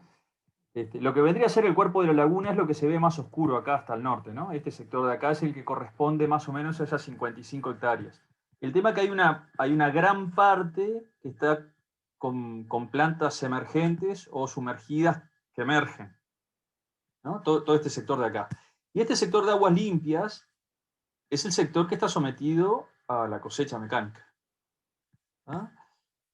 Lo que vendría a ser el cuerpo de la laguna es lo que se ve más oscuro acá hasta el norte, ¿no? Este sector de acá es el que corresponde más o menos a esas 55 hectáreas. El tema es que hay una gran parte que está con plantas emergentes o sumergidas que emergen, ¿no? Todo este sector de acá. Y este sector de aguas limpias es el sector que está sometido a la cosecha mecánica. ¿Ah?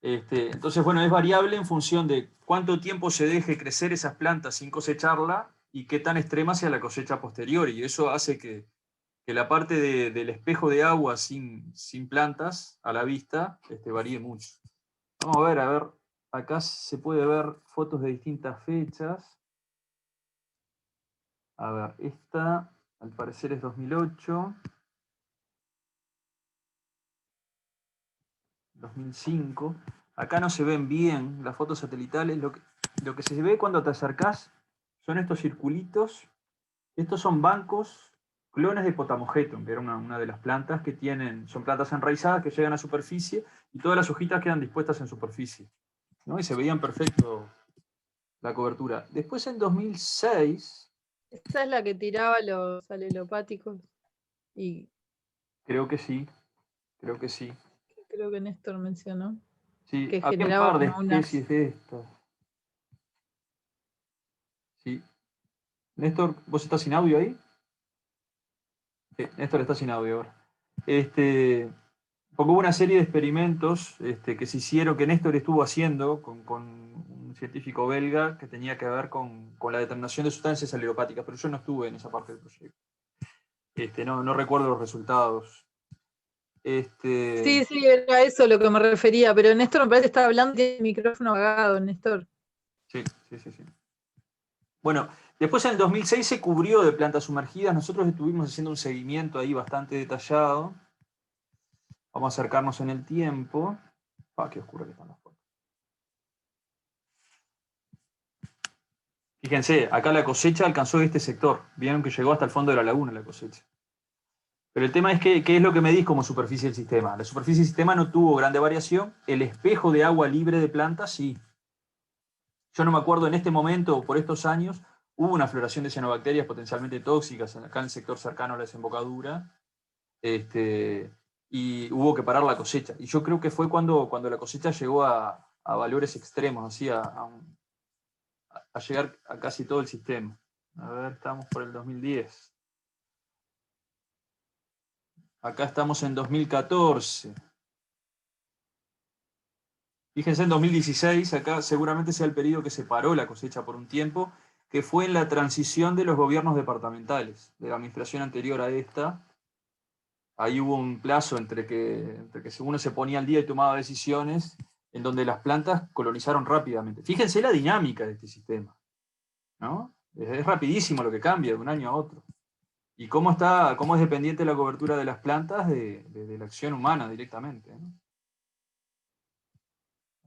Entonces, bueno, es variable en función de cuánto tiempo se deje crecer esas plantas sin cosecharla y qué tan extrema sea la cosecha posterior, y eso hace que la parte del espejo de agua sin plantas a la vista varíe mucho. Vamos a ver, acá se puede ver fotos de distintas fechas. A ver, esta al parecer es 2008. 2005. Acá no se ven bien las fotos satelitales. Lo que se ve cuando te acercás son estos circulitos. Estos son bancos, clones de Potamogeton, que era una de las plantas que son plantas enraizadas que llegan a superficie y todas las hojitas quedan dispuestas en superficie, ¿no? Y se veían perfecto la cobertura. Después en 2006... Esa es la que tiraba los alelopáticos. Y creo que sí, creo que sí. creo que Néstor mencionó. Sí, Que había un generaba par de como unas... especies de estas. Sí. Néstor, ¿vos estás sin audio ahí? Sí, Néstor está sin audio ahora. Porque hubo una serie de experimentos que se hicieron, que Néstor estuvo haciendo con un científico belga que tenía que ver con la determinación de sustancias alelopáticas, pero yo no estuve en esa parte del proyecto. No recuerdo los resultados. Sí, era eso lo que me refería, pero Néstor me parece que estaba hablando y tiene el micrófono apagado, Néstor. Sí. Bueno, después en el 2006 se cubrió de plantas sumergidas. Nosotros estuvimos haciendo un seguimiento ahí bastante detallado. Vamos a acercarnos en el tiempo. Qué oscuro que están las fotos. Fíjense, acá la cosecha alcanzó este sector. Vieron que llegó hasta el fondo de la laguna la cosecha. Pero el tema es que, ¿qué es lo que medís como superficie del sistema? La superficie del sistema no tuvo grande variación. El espejo de agua libre de plantas, sí. Yo no me acuerdo en este momento o por estos años, hubo una floración de cianobacterias potencialmente tóxicas acá en el sector cercano a la desembocadura, y hubo que parar la cosecha. Y yo creo que fue cuando la cosecha llegó a valores extremos, así a llegar a casi todo el sistema. A ver, estamos por el 2010. Acá estamos en 2014. Fíjense en 2016, acá seguramente sea el periodo que se paró la cosecha por un tiempo, que fue en la transición de los gobiernos departamentales, de la administración anterior a esta. Ahí hubo un plazo entre que uno se ponía al día y tomaba decisiones, en donde las plantas colonizaron rápidamente. Fíjense la dinámica de este sistema, ¿no? Es rapidísimo lo que cambia de un año a otro. Y cómo es dependiente la cobertura de las plantas de la acción humana directamente, ¿no?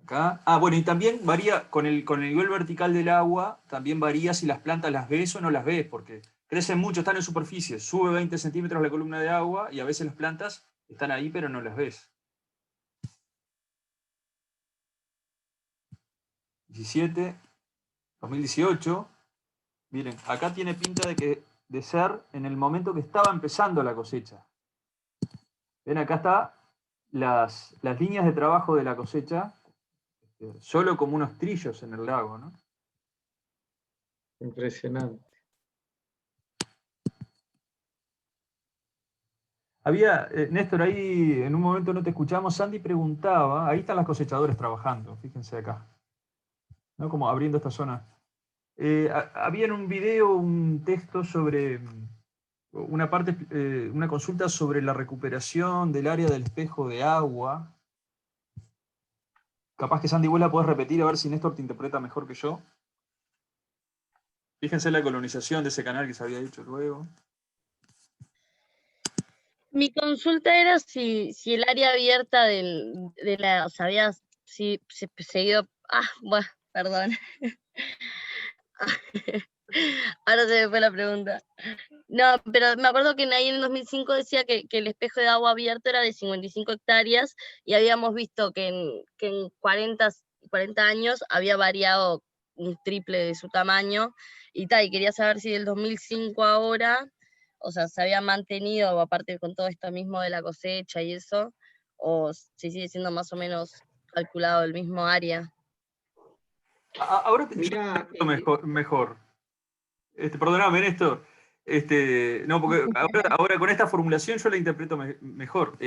Acá. Bueno, y también varía con el nivel vertical del agua, también varía si las plantas las ves o no las ves, porque crecen mucho, están en superficie, sube 20 centímetros la columna de agua y a veces las plantas están ahí pero no las ves. 2018, miren, acá tiene pinta de ser en el momento que estaba empezando la cosecha. Ven, acá está las líneas de trabajo de la cosecha, solo como unos trillos en el lago, ¿no? Impresionante. Néstor, ahí en un momento no te escuchamos, Sandy preguntaba, ahí están las cosechadoras trabajando, fíjense acá, ¿no? Como abriendo esta zona. Había en un video un texto sobre una consulta sobre la recuperación del área del espejo de agua. Capaz que Sandy, vos la podés repetir a ver si Néstor te interpreta mejor que yo. Fíjense la colonización de ese canal que se había dicho luego. Mi consulta era si el área abierta o sea, había seguido. Bueno, perdón. Ahora se me fue la pregunta. No, pero me acuerdo que ahí en el 2005 decía que el espejo de agua abierto era de 55 hectáreas y habíamos visto que en 40 años había variado un triple de su tamaño y quería saber si del 2005 ahora, o sea, se había mantenido, aparte con todo esto mismo de la cosecha y eso, o si sigue siendo más o menos calculado el mismo área. Ahora te Mira, mejor. Perdóname, Néstor. No, porque ahora con esta formulación yo la interpreto mejor.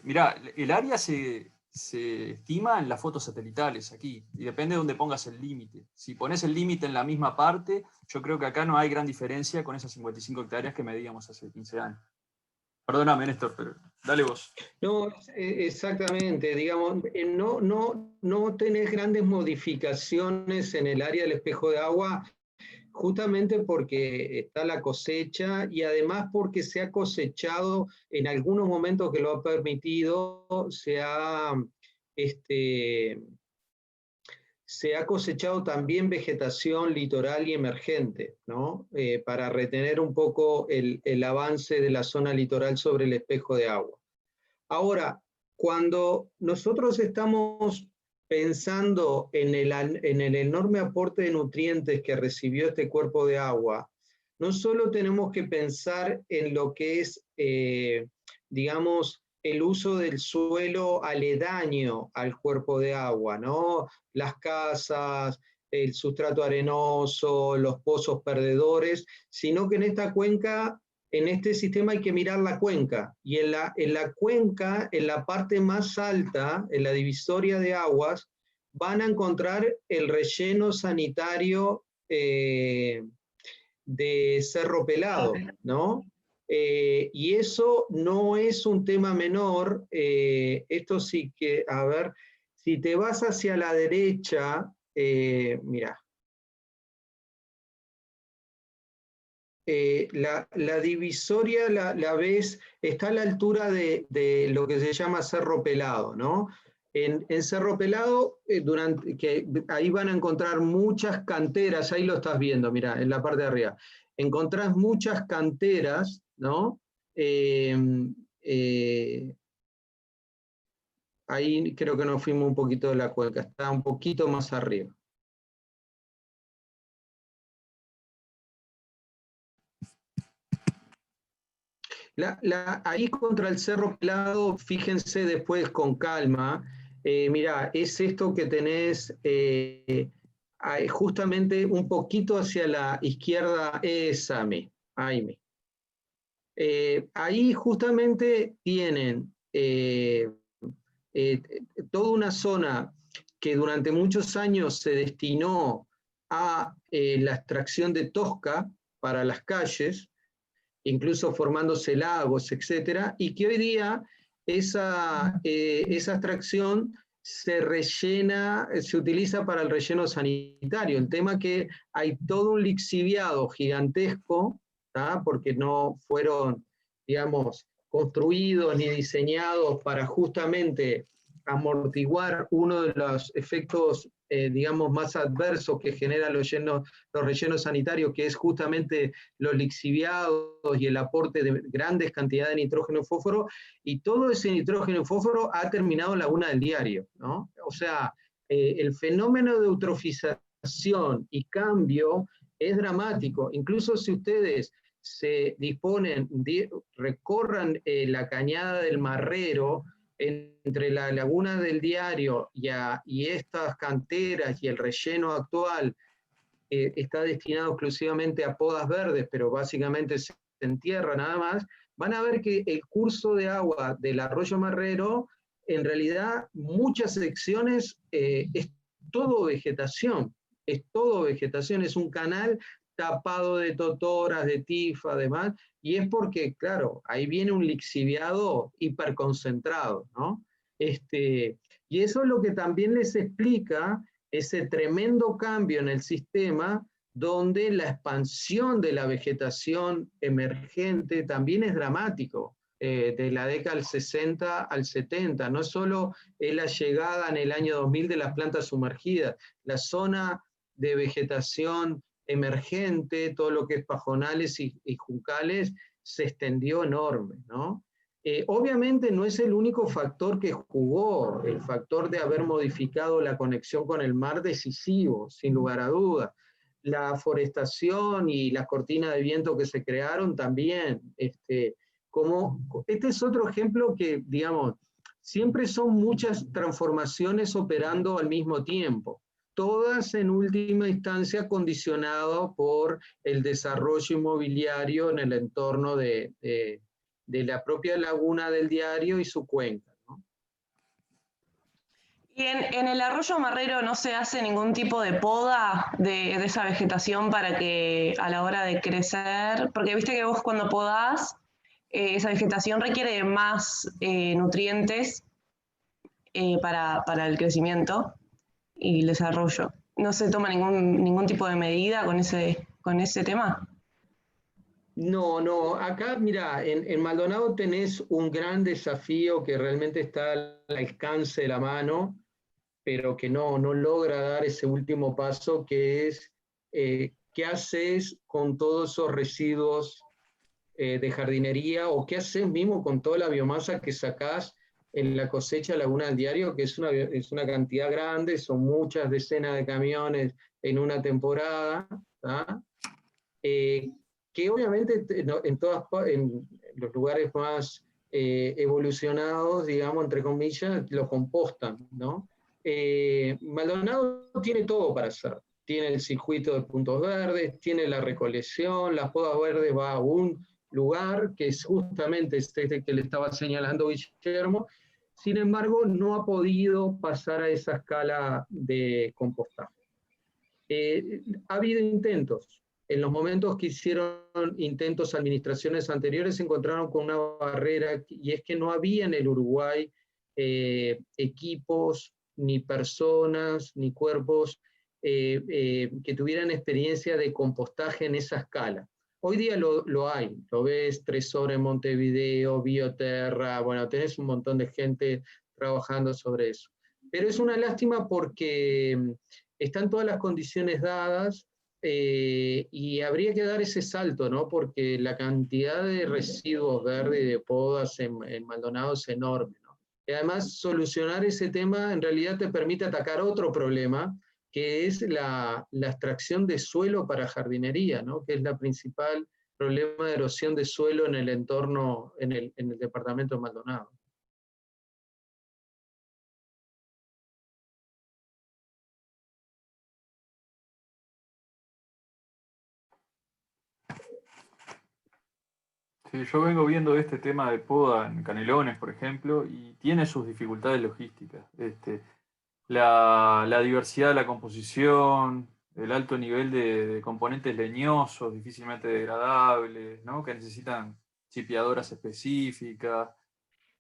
Mirá, el área se se estima en las fotos satelitales aquí, y depende de dónde pongas el límite. Si pones el límite en la misma parte, yo creo que acá no hay gran diferencia con esas 55 hectáreas que medíamos hace 15 años. Perdóname, Néstor, pero dale vos. No, exactamente, digamos, no tenés grandes modificaciones en el área del espejo de agua, justamente porque está la cosecha y además porque se ha cosechado en algunos momentos que lo ha permitido, se ha cosechado también vegetación litoral y emergente, ¿no? Para retener un poco el avance de la zona litoral sobre el espejo de agua. Ahora, cuando nosotros estamos pensando en el enorme aporte de nutrientes que recibió este cuerpo de agua, no solo tenemos que pensar en lo que es, digamos, el uso del suelo aledaño al cuerpo de agua, ¿no? Las casas, el sustrato arenoso, los pozos perdedores, sino que en esta cuenca, en este sistema hay que mirar la cuenca, y en la cuenca, en la parte más alta, en la divisoria de aguas, van a encontrar el relleno sanitario de Cerro Pelado, ¿no? Y eso no es un tema menor, esto sí que, a ver, si te vas hacia la derecha, mira, la divisoria la ves, está a la altura de lo que se llama Cerro Pelado, ¿no? En Cerro Pelado, ahí van a encontrar muchas canteras, ahí lo estás viendo, mira, en la parte de arriba. Encontrás muchas canteras, ¿no? Ahí creo que nos fuimos un poquito de la cuenca, está un poquito más arriba. Ahí contra el Cerro Pelado, fíjense después con calma, mirá, es esto que tenés justamente un poquito hacia la izquierda, ahí justamente tienen toda una zona que durante muchos años se destinó a la extracción de tosca para las calles, incluso formándose lagos, etcétera, y que hoy día esa extracción se rellena, se utiliza para el relleno sanitario. El tema que hay todo un lixiviado gigantesco, ¿tá? Porque no fueron, digamos, construidos ni diseñados para justamente amortiguar uno de los efectos, digamos, más adversos que generan los rellenos sanitarios, que es justamente los lixiviados y el aporte de grandes cantidades de nitrógeno y fósforo, y todo ese nitrógeno y fósforo ha terminado en Laguna del Diario, ¿no? O sea, el fenómeno de eutrofización y cambio es dramático. Incluso si ustedes se disponen, recorran la cañada del Marrero, entre la Laguna del Diario y estas canteras y el relleno actual, está destinado exclusivamente a podas verdes, pero básicamente se entierra nada más, van a ver que el curso de agua del arroyo Marrero, en realidad muchas secciones es todo vegetación, es un canal tapado de totoras, de tifa, además, y es porque, claro, ahí viene un lixiviado hiperconcentrado, ¿no? Y eso es lo que también les explica ese tremendo cambio en el sistema, donde la expansión de la vegetación emergente también es dramático, de la década del 60 al 70, no solo es la llegada en el año 2000 de las plantas sumergidas, la zona de vegetación emergente, todo lo que es pajonales y juncales, se extendió enorme, ¿no? Obviamente no es el único factor que jugó, el factor de haber modificado la conexión con el mar decisivo, sin lugar a dudas. La forestación y las cortinas de viento que se crearon también. Este es otro ejemplo que, digamos, siempre son muchas transformaciones operando al mismo tiempo, todas en última instancia condicionado por el desarrollo inmobiliario en el entorno de la propia Laguna del Diario y su cuenca, ¿no? Y en el arroyo Marrero no se hace ningún tipo de poda de esa vegetación para que a la hora de crecer, porque viste que vos cuando podás, esa vegetación requiere de más nutrientes para el crecimiento y el desarrollo. ¿No se toma ningún tipo de medida con ese tema? No, no, acá mira, en Maldonado tenés un gran desafío que realmente está al alcance de la mano, pero que no logra dar ese último paso, que es qué haces con todos esos residuos de jardinería, o qué haces mismo con toda la biomasa que sacás en la cosecha Laguna del Diario, que es una cantidad grande, son muchas decenas de camiones en una temporada, que obviamente en los lugares más evolucionados, digamos, entre comillas, lo compostan, ¿no? Maldonado tiene todo para hacer. Tiene el circuito de puntos verdes, tiene la recolección, las podas verdes va a un lugar que es justamente este que le estaba señalando Guillermo. Sin embargo, no ha podido pasar a esa escala de compostaje. Ha habido intentos. En los momentos que hicieron intentos administraciones anteriores se encontraron con una barrera, y es que no había en el Uruguay equipos, ni personas, ni cuerpos que tuvieran experiencia de compostaje en esa escala. Hoy día lo hay, lo ves, Tresor en Montevideo, Bioterra, bueno, tenés un montón de gente trabajando sobre eso. Pero es una lástima porque están todas las condiciones dadas, y habría que dar ese salto, ¿no? Porque la cantidad de residuos verdes y de podas en Maldonado es enorme, ¿no? Y además, solucionar ese tema en realidad te permite atacar otro problema, que es la extracción de suelo para jardinería, ¿no? Que es la principal problema de erosión de suelo en el entorno, en el departamento de Maldonado. Sí, yo vengo viendo este tema de poda en Canelones, por ejemplo, y tiene sus dificultades logísticas. La diversidad de la composición, el alto nivel de componentes leñosos, difícilmente degradables, ¿no? Que necesitan chipeadoras específicas.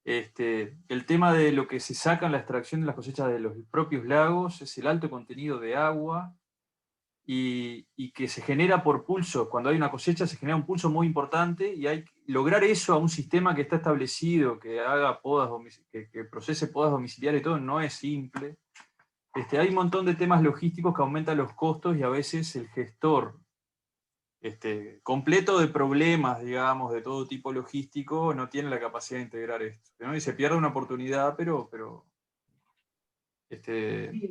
El tema de lo que se saca en la extracción de las cosechas de los propios lagos es el alto contenido de agua y que se genera por pulso. Cuando hay una cosecha se genera un pulso muy importante y hay que lograr eso a un sistema que está establecido, que haga podas, que procese podas domiciliares y todo, no es simple. Hay un montón de temas logísticos que aumentan los costos y a veces el gestor completo de problemas, digamos, de todo tipo logístico, no tiene la capacidad de integrar esto, ¿no? Y se pierde una oportunidad, pero Sí,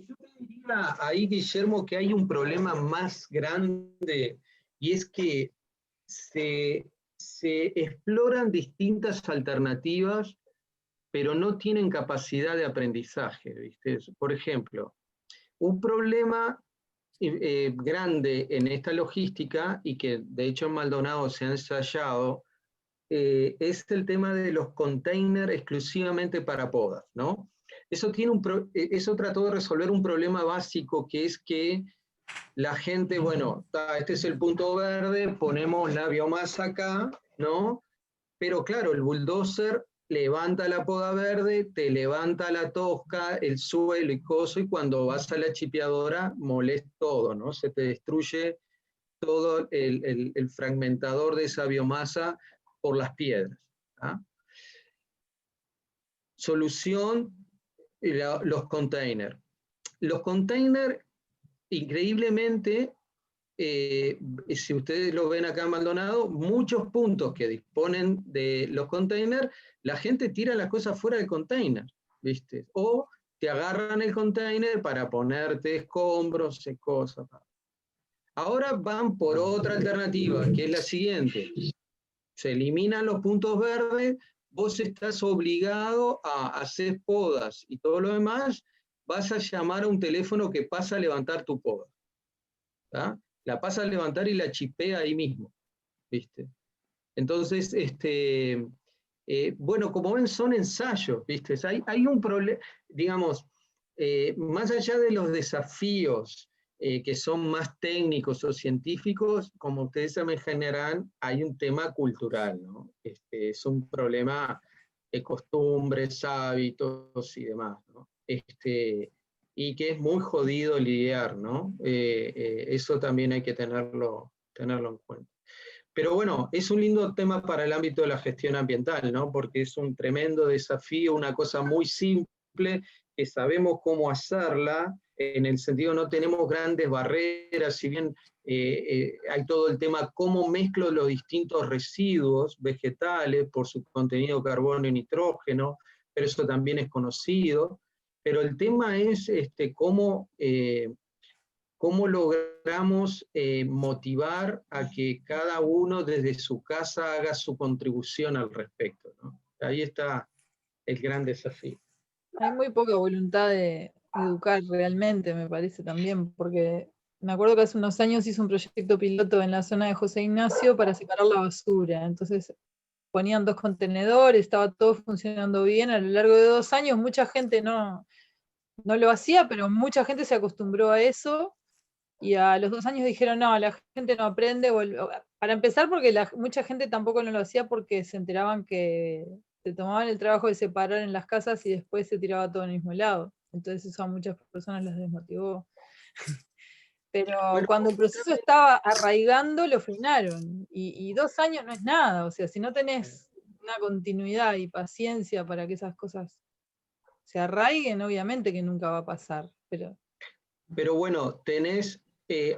yo te diría ahí, Guillermo, que hay un problema más grande, y es que se exploran distintas alternativas, pero no tienen capacidad de aprendizaje, ¿viste? Por ejemplo, un problema grande en esta logística, y que de hecho en Maldonado se ha ensayado, es el tema de los containers exclusivamente para podas, ¿no? Eso trató de resolver un problema básico, que es que la gente, bueno, este es el punto verde, ponemos la biomasa acá, ¿no? Pero claro, el bulldozer levanta la poda verde, te levanta la tosca, el suelo y coso, y cuando vas a la chipeadora molesta todo, ¿no? Se te destruye todo el fragmentador de esa biomasa por las piedras. ¿Ah? Solución, los containers. Los containers, increíblemente, si ustedes lo ven acá en Maldonado, muchos puntos que disponen de los containers, la gente tira las cosas fuera del container, ¿viste? O te agarran el container para ponerte escombros y cosas. Ahora van por otra alternativa, que es la siguiente. Se eliminan los puntos verdes, vos estás obligado a hacer podas y todo lo demás, vas a llamar a un teléfono que pasa a levantar tu poda. ¿Tá? La pasa a levantar y la chipea ahí mismo, ¿viste? Entonces, bueno, como ven, son ensayos, ¿viste? Hay un problema, digamos, más allá de los desafíos que son más técnicos o científicos, como ustedes saben, en general, hay un tema cultural, ¿no? Es un problema de costumbres, hábitos y demás, ¿no? Y que es muy jodido lidiar, ¿no? Eso también hay que tenerlo en cuenta. Pero bueno, es un lindo tema para el ámbito de la gestión ambiental, ¿no? Porque es un tremendo desafío, una cosa muy simple, que sabemos cómo hacerla, en el sentido no tenemos grandes barreras, si bien hay todo el tema cómo mezclo los distintos residuos vegetales por su contenido de carbono y nitrógeno, pero eso también es conocido. Pero el tema es cómo logramos motivar a que cada uno desde su casa haga su contribución al respecto, ¿no? Ahí está el gran desafío. Hay muy poca voluntad de educar realmente, me parece también, porque me acuerdo que hace unos años hice un proyecto piloto en la zona de José Ignacio para separar la basura. Entonces ponían 2 contenedores, estaba todo funcionando bien. A lo largo de 2 años mucha gente no lo hacía, pero mucha gente se acostumbró a eso. Y a los 2 años dijeron, no, la gente no aprende. Para empezar, porque mucha gente tampoco no lo hacía porque se enteraban que se tomaban el trabajo de separar en las casas y después se tiraba todo en el mismo lado. Entonces eso a muchas personas las desmotivó. Pero Bueno, cuando el proceso estaba arraigando, lo frenaron. Y 2 años no es nada. O sea, si no tenés una continuidad y paciencia para que esas cosas se arraiguen, obviamente que nunca va a pasar. Pero bueno, tenés,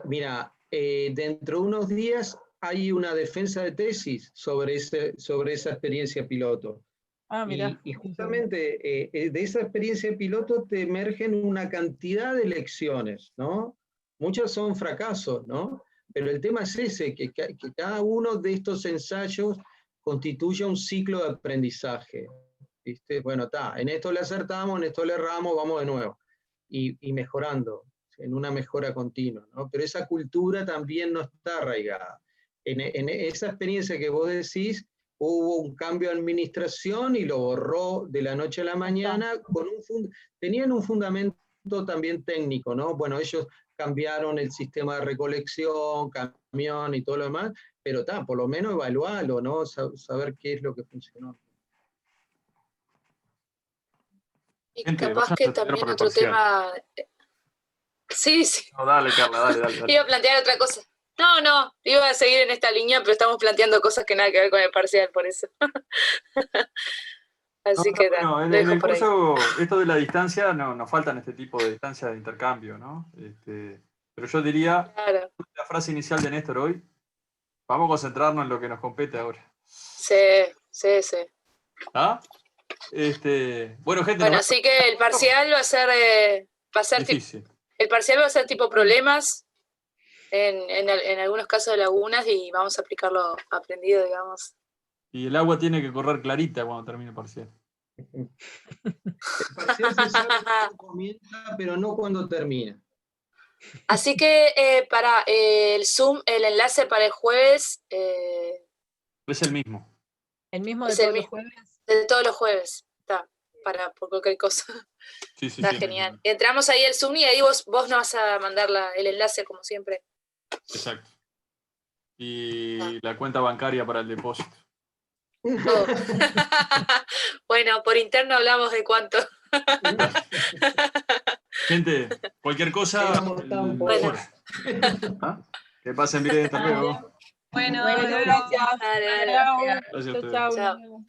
mira, dentro de unos días hay una defensa de tesis sobre esa experiencia piloto. Ah, mirá. Y justamente de esa experiencia piloto te emergen una cantidad de lecciones, ¿no? Muchas son fracasos, ¿no? Pero el tema es ese, que cada uno de estos ensayos constituye un ciclo de aprendizaje, ¿viste? Bueno, en esto le acertamos, en esto le erramos, vamos de nuevo. Y mejorando, en una mejora continua, ¿no? Pero esa cultura también no está arraigada. En esa experiencia que vos decís, hubo un cambio de administración y lo borró de la noche a la mañana, tenían un fundamento también técnico, ¿no? Bueno, ellos cambiaron el sistema de recolección, camión y todo lo demás, pero por lo menos evaluarlo, ¿no? Saber qué es lo que funcionó. Y Gente, capaz vayan que a estudiar también por el otro parcial. tema. Sí, sí. No, dale, Carla, dale. Iba a plantear otra cosa. No, iba a seguir en esta línea, pero estamos planteando cosas que nada que ver con el parcial, por eso. Así que bueno, en lo dejo el por ahí. curso, esto de la distancia, nos faltan este tipo de distancias de intercambio, ¿no? Pero yo diría, Claro. la frase inicial de Néstor hoy, vamos a concentrarnos en lo que nos compete ahora. Sí. ¿Ah? Bueno, gente. Bueno, así que el parcial va a ser difícil. El parcial va a ser tipo problemas, en algunos casos de lagunas, y vamos a aplicar lo aprendido, digamos. Y el agua tiene que correr clarita cuando termine el parcial. El parcial se sabe cuando comienza, pero no cuando termina. Así que para el Zoom, el enlace para el jueves... Es el mismo. ¿El mismo de todos los jueves? De todos los jueves, está, por cualquier cosa. Sí, está genial. Entramos ahí al Zoom y ahí vos nos vas a mandar el enlace, como siempre. Exacto. Y la cuenta bancaria para el depósito. Todo. Bueno, por interno hablamos de cuánto. Gente, cualquier cosa. Bueno. ¿Ah? Que pasen bien, hasta luego. Bueno, Gracias. Dale. Gracias a ustedes. Chao. Chao.